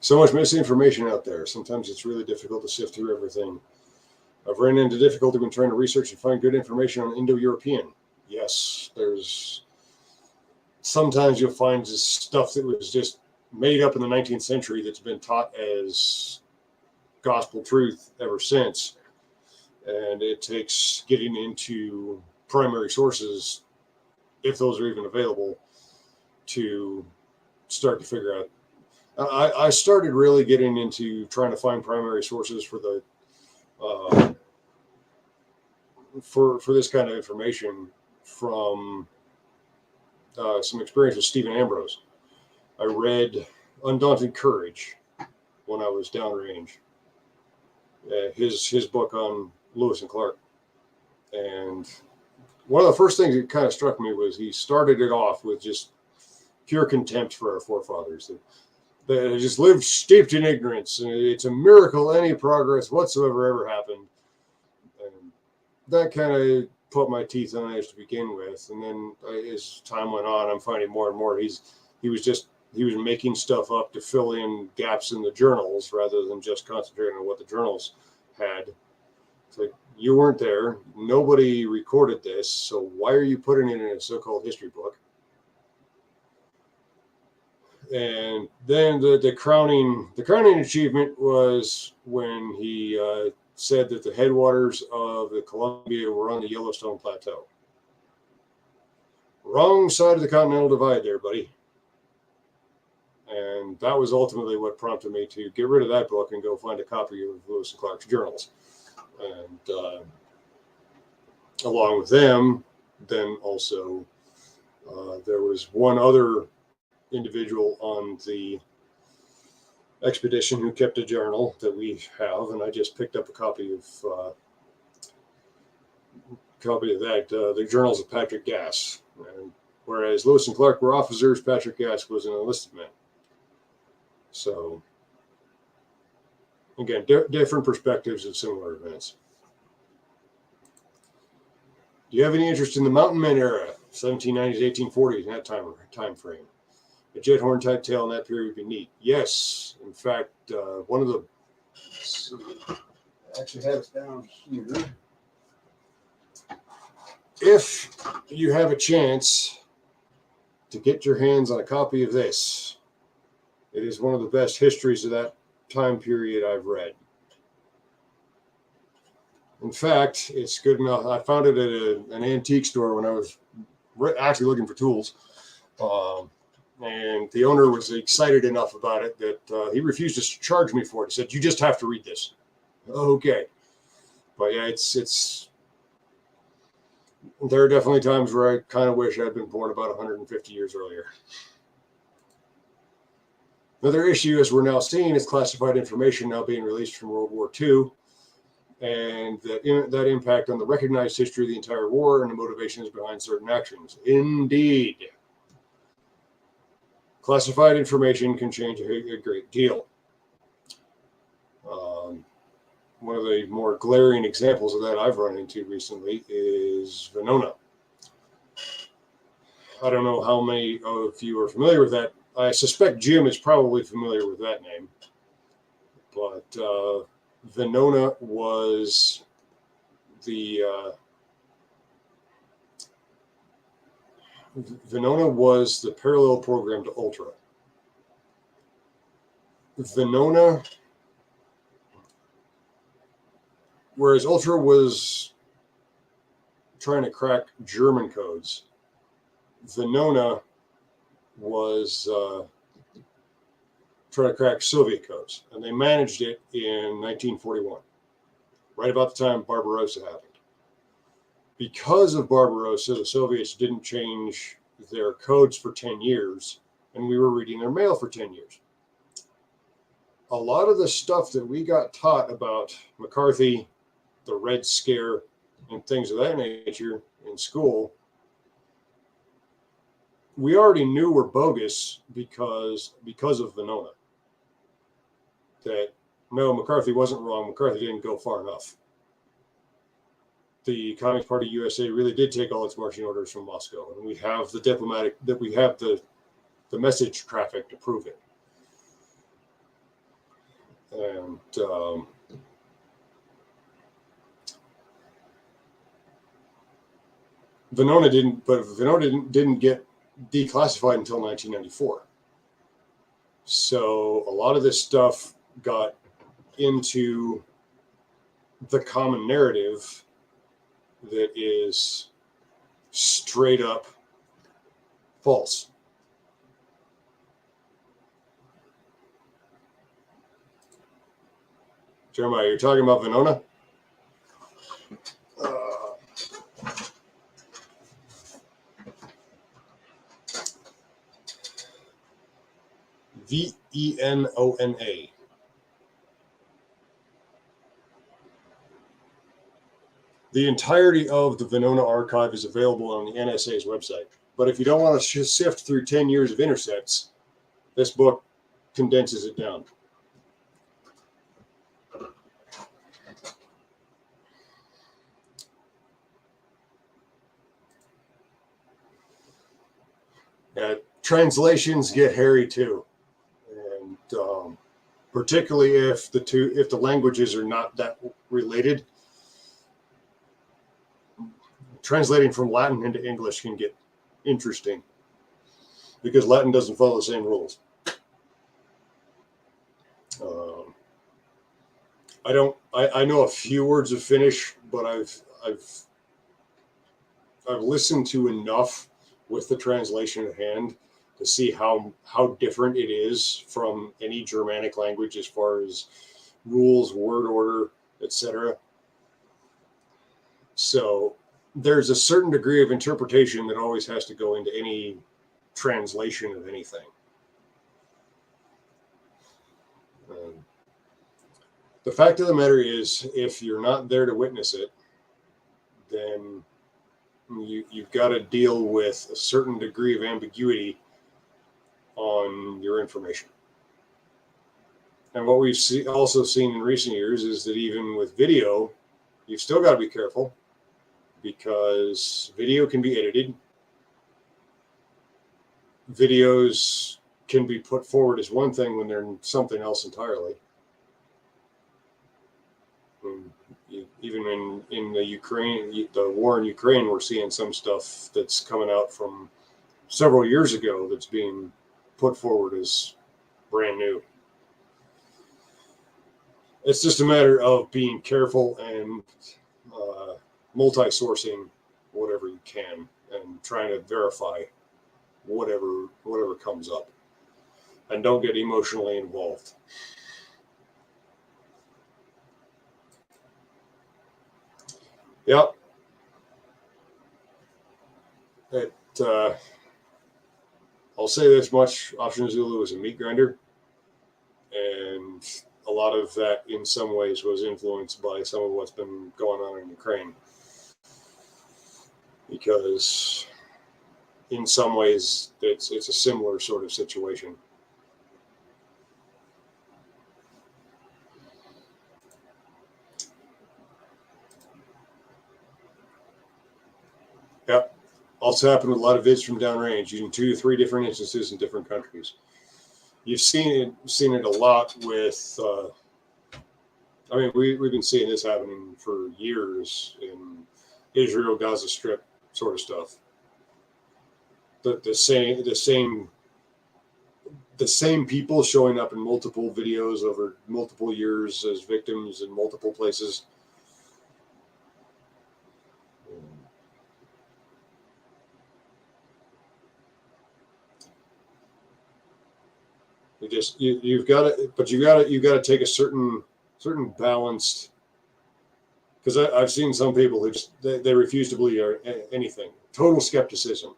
So much misinformation out there. Sometimes it's really difficult to sift through everything. I've run into difficulty when trying to research and find good information on Indo-European. Yes, sometimes you'll find just stuff that was just made up in the 19th century that's been taught as gospel truth ever since. And it takes getting into primary sources, if those are even available, to start to figure out. I started really getting into trying to find primary sources for the for this kind of information from some experience with Stephen Ambrose. I read Undaunted Courage when I was downrange. His book on Lewis and Clark, and one of the first things that kind of struck me was he started it off with just pure contempt for our forefathers. That just lived steeped in ignorance, and it's a miracle any progress whatsoever ever happened. And that kind of put my teeth on edge to begin with. And then as time went on, I'm finding more and more he was making stuff up to fill in gaps in the journals rather than just concentrating on what the journals had. It's like, you weren't there, nobody recorded this, so why are you putting it in a so-called history book? And then the crowning achievement was when he said that the headwaters of the Columbia were on the Yellowstone Plateau. Wrong side of the Continental Divide there, buddy. And that was ultimately what prompted me to get rid of that book and go find a copy of Lewis and Clark's journals. And along with them, then also there was one other individual on the expedition who kept a journal that we have, and I just picked up a copy of that. The journals of Patrick Gass. And whereas Lewis and Clark were officers, Patrick Gass was an enlisted man. So again, different perspectives of similar events. Do you have any interest in the Mountain Men era, 1790s, 1840s, in that time frame? A jet horn type tale in that period would be neat. Yes, in fact, one of the. I actually have it down here. If you have a chance to get your hands on a copy of this, it is one of the best histories of that time period I've read. In fact, it's good enough. I found it at an antique store when I was actually looking for tools. And the owner was excited enough about it that he refused to charge me for it. He said, "You just have to read this." Okay. But yeah, it's there are definitely times where I kind of wish I'd been born about 150 years earlier. Another issue, as we're now seeing, is classified information now being released from World War II, and that impact on the recognized history of the entire war and the motivations behind certain actions. Indeed. Classified information can change a great deal. One of the more glaring examples of that I've run into recently is Venona. I don't know how many of you are familiar with that. I suspect Jim is probably familiar with that name. But Venona was the Venona was the parallel program to Ultra. Venona, whereas Ultra was trying to crack German codes, Venona was trying to crack Soviet codes, and they managed it in 1941, right about the time Barbarossa happened. Because of Barbarossa, the Soviets didn't change their codes for 10 years, and we were reading their mail for 10 years. A lot of the stuff that we got taught about McCarthy, the Red Scare, and things of that nature in school, we already knew were bogus because of Venona. That no, McCarthy wasn't wrong. McCarthy didn't go far enough. The Communist Party USA really did take all its marching orders from Moscow, and we have the message traffic to prove it. And Venona didn't get declassified until 1994. So a lot of this stuff got into the common narrative that is straight up false. Jeremiah, you're talking about Venona? Venona. The entirety of the Venona archive is available on the NSA's website. But if you don't want to sift through 10 years of intercepts, this book condenses it down. Translations get hairy too, and particularly if the languages are not that related. Translating from Latin into English can get interesting because Latin doesn't follow the same rules. I know a few words of Finnish, but I've listened to enough with the translation at hand to see how different it is from any Germanic language as far as rules, word order, etc. So there's a certain degree of interpretation that always has to go into any translation of anything. The fact of the matter is, if you're not there to witness it, then you've got to deal with a certain degree of ambiguity on your information. And what we've also seen in recent years is that even with video, you've still got to be careful because video can be edited. Videos can be put forward as one thing when they're something else entirely. Even in the war in Ukraine, we're seeing some stuff that's coming out from several years ago that's being put forward as brand new. It's just a matter of being careful and multi-sourcing whatever you can and trying to verify whatever comes up, and don't get emotionally involved. Yep. I'll say this much: Operation Zulu is a meat grinder, and a lot of that, in some ways, was influenced by some of what's been going on in Ukraine. Because, in some ways, it's a similar sort of situation. Yep. Also happened with a lot of vids from downrange, using 2 to 3 different instances in different countries. You've seen it a lot with. We've been seeing this happening for years in Israel, Gaza Strip sort of stuff. the same people showing up in multiple videos over multiple years as victims in multiple places. You've got to, but you got to take a certain balanced, because I've seen some people who just they refuse to believe anything. Total skepticism.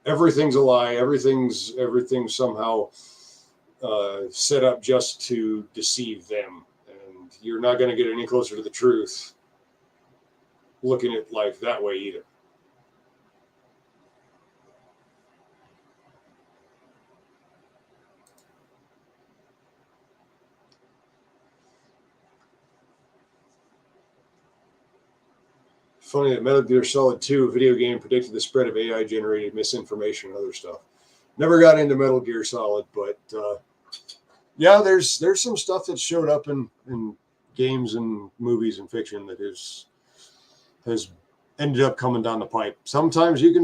Everything's a lie. Everything's somehow set up just to deceive them, and you're not going to get any closer to the truth looking at life that way either. Funny that Metal Gear Solid 2 video game predicted the spread of AI-generated misinformation and other stuff. Never got into Metal Gear Solid, but yeah, there's some stuff that showed up in games and movies and fiction that has ended up coming down the pipe. Sometimes it's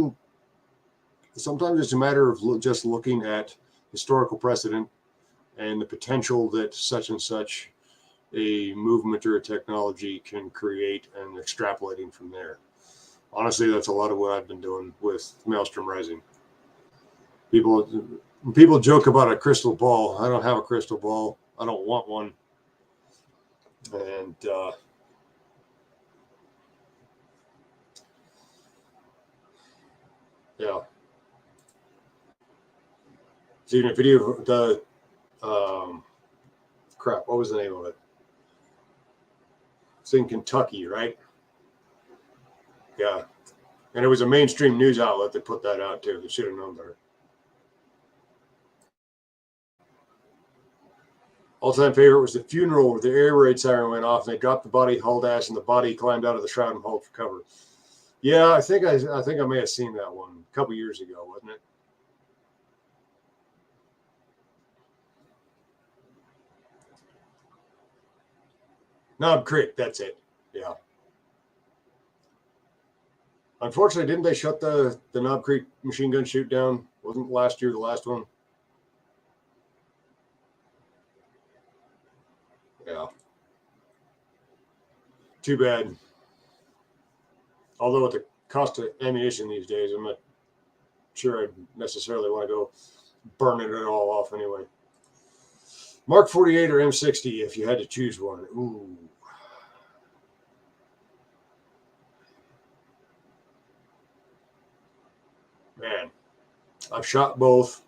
a matter of just looking at historical precedent and the potential that such and such a movement or a technology can create and extrapolating from there. Honestly, that's a lot of what I've been doing with Maelstrom Rising. People joke about a crystal ball. I don't have a crystal ball. I don't want one. And yeah. Seeing a video of the crap, what was the name of it? It's in Kentucky, right? Yeah. And it was a mainstream news outlet that put that out too. They should have known better. All-time favorite was the funeral where the air raid siren went off and they dropped the body, hauled ass, and the body climbed out of the shroud and hauled for cover. Yeah, I think I may have seen that one a couple years ago, wasn't it? Knob Creek, that's it. Yeah. Unfortunately, didn't they shut the Knob Creek machine gun shoot down? Wasn't last year the last one? Yeah. Too bad. Although with the cost of ammunition these days, I'm not sure I'd necessarily want to go burning it all off anyway. Mark 48 or M60 if you had to choose one. Ooh. Man, I've shot both.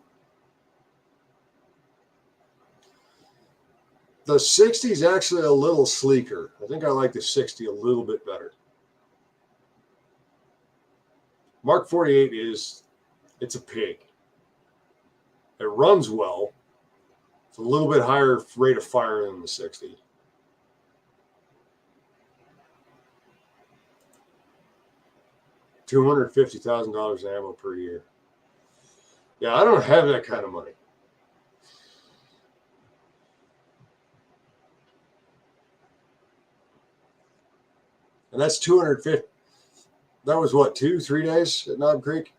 The 60 is actually a little sleeker. I think I like the 60 a little bit better. Mark 48 it's a pig. It runs well. It's a little bit higher rate of fire than the 60. $250,000 in ammo per year. Yeah, I don't have that kind of money. And that's 250. That was what, 2-3 days at Knob Creek?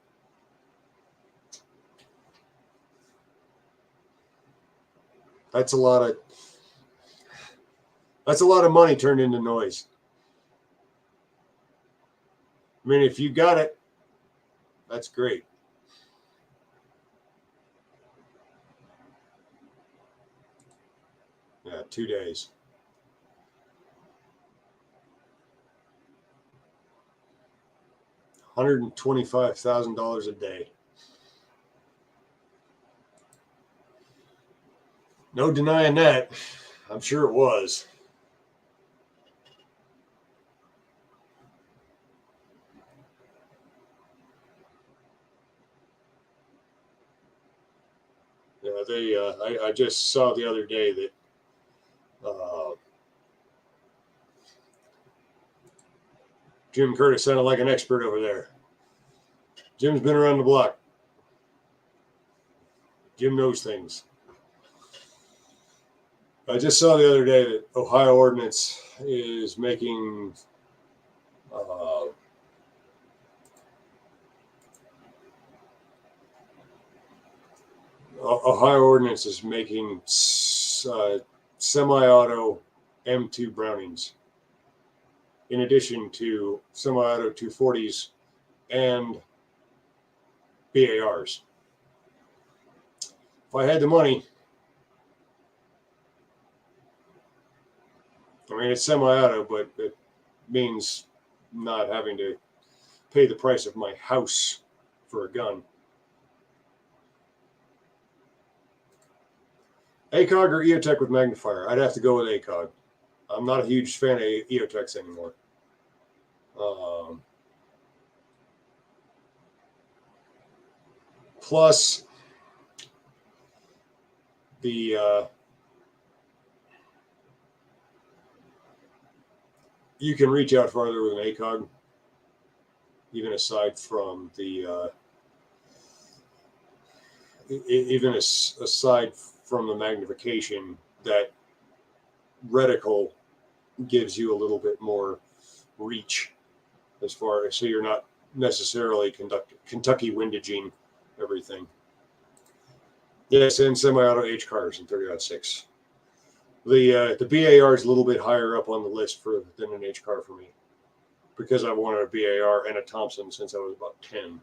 That's a lot of money turned into noise. I mean, if you got it, that's great. Yeah, 2 days. $125,000 a day. No denying that. I'm sure it was. Yeah, I just saw the other day that Jim Curtis sounded like an expert over there. Jim's been around the block. Jim knows things. I just saw the other day that Ohio Ordnance is making Ohio ordinance is making semi-auto M2 Brownings in addition to semi-auto 240s and BARs. If I had the money, I mean, it's semi-auto, but it means not having to pay the price of my house for a gun. ACOG or EOTech with magnifier? I'd have to go with ACOG. I'm not a huge fan of EOTechs anymore. Plus, the you can reach out farther with an ACOG, even aside from the aside from the magnification. That reticle gives you a little bit more reach, as far as, so you're not necessarily Kentucky windaging everything. Yes, and semi-auto H cars in 30.6. The BAR is a little bit higher up on the list than an H car for me, because I wanted a BAR and a Thompson since I was about 10.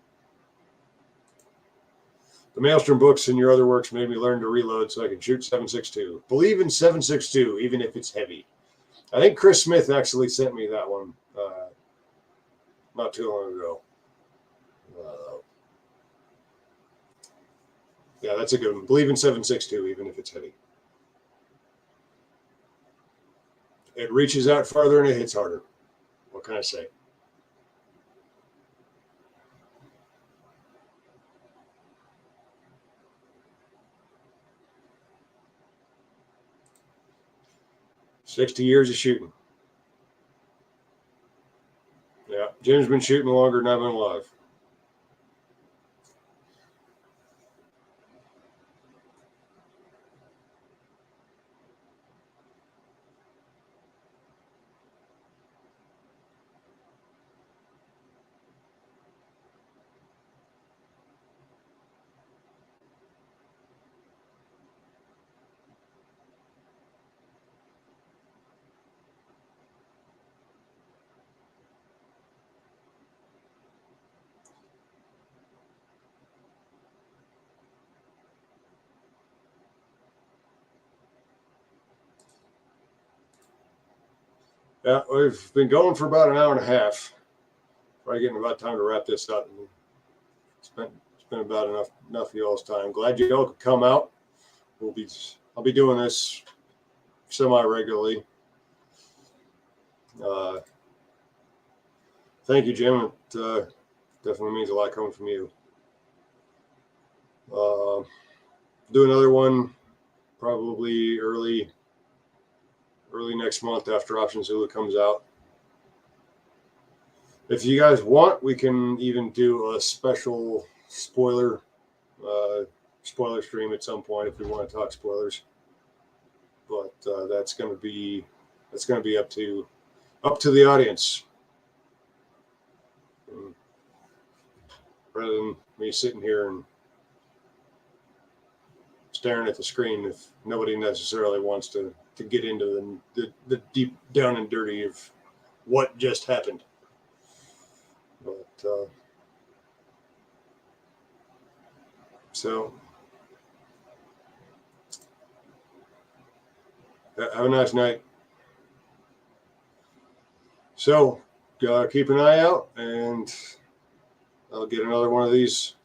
The Maelstrom books and your other works made me learn to reload so I can shoot 7.62. Believe in 7.62, even if it's heavy. I think Chris Smith actually sent me that one not too long ago. Yeah, that's a good one. Believe in 7.62, even if it's heavy. It reaches out farther and it hits harder. What can I say? "60 years of shooting." Yeah, Jim's been shooting longer than I've been alive. Yeah, we've been going for about an hour and a half. Probably getting about time to wrap this up. It's been about enough of y'all's time. Glad you all could come out. I'll be doing this semi-regularly. Thank you, Jim. It definitely means a lot coming from you. Do another one probably early next month after Option Zulu comes out. If you guys want, we can even do a special spoiler stream at some point if we want to talk spoilers. But that's going to be up to the audience, rather than me sitting here and staring at the screen. If nobody necessarily wants to get into the deep down and dirty of what just happened. But so have a nice night. So keep an eye out, and I'll get another one of these.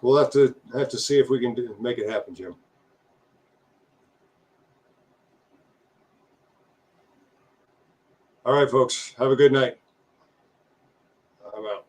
We'll have to see if we can make it happen, Jim. All right, folks. Have a good night. I'm out.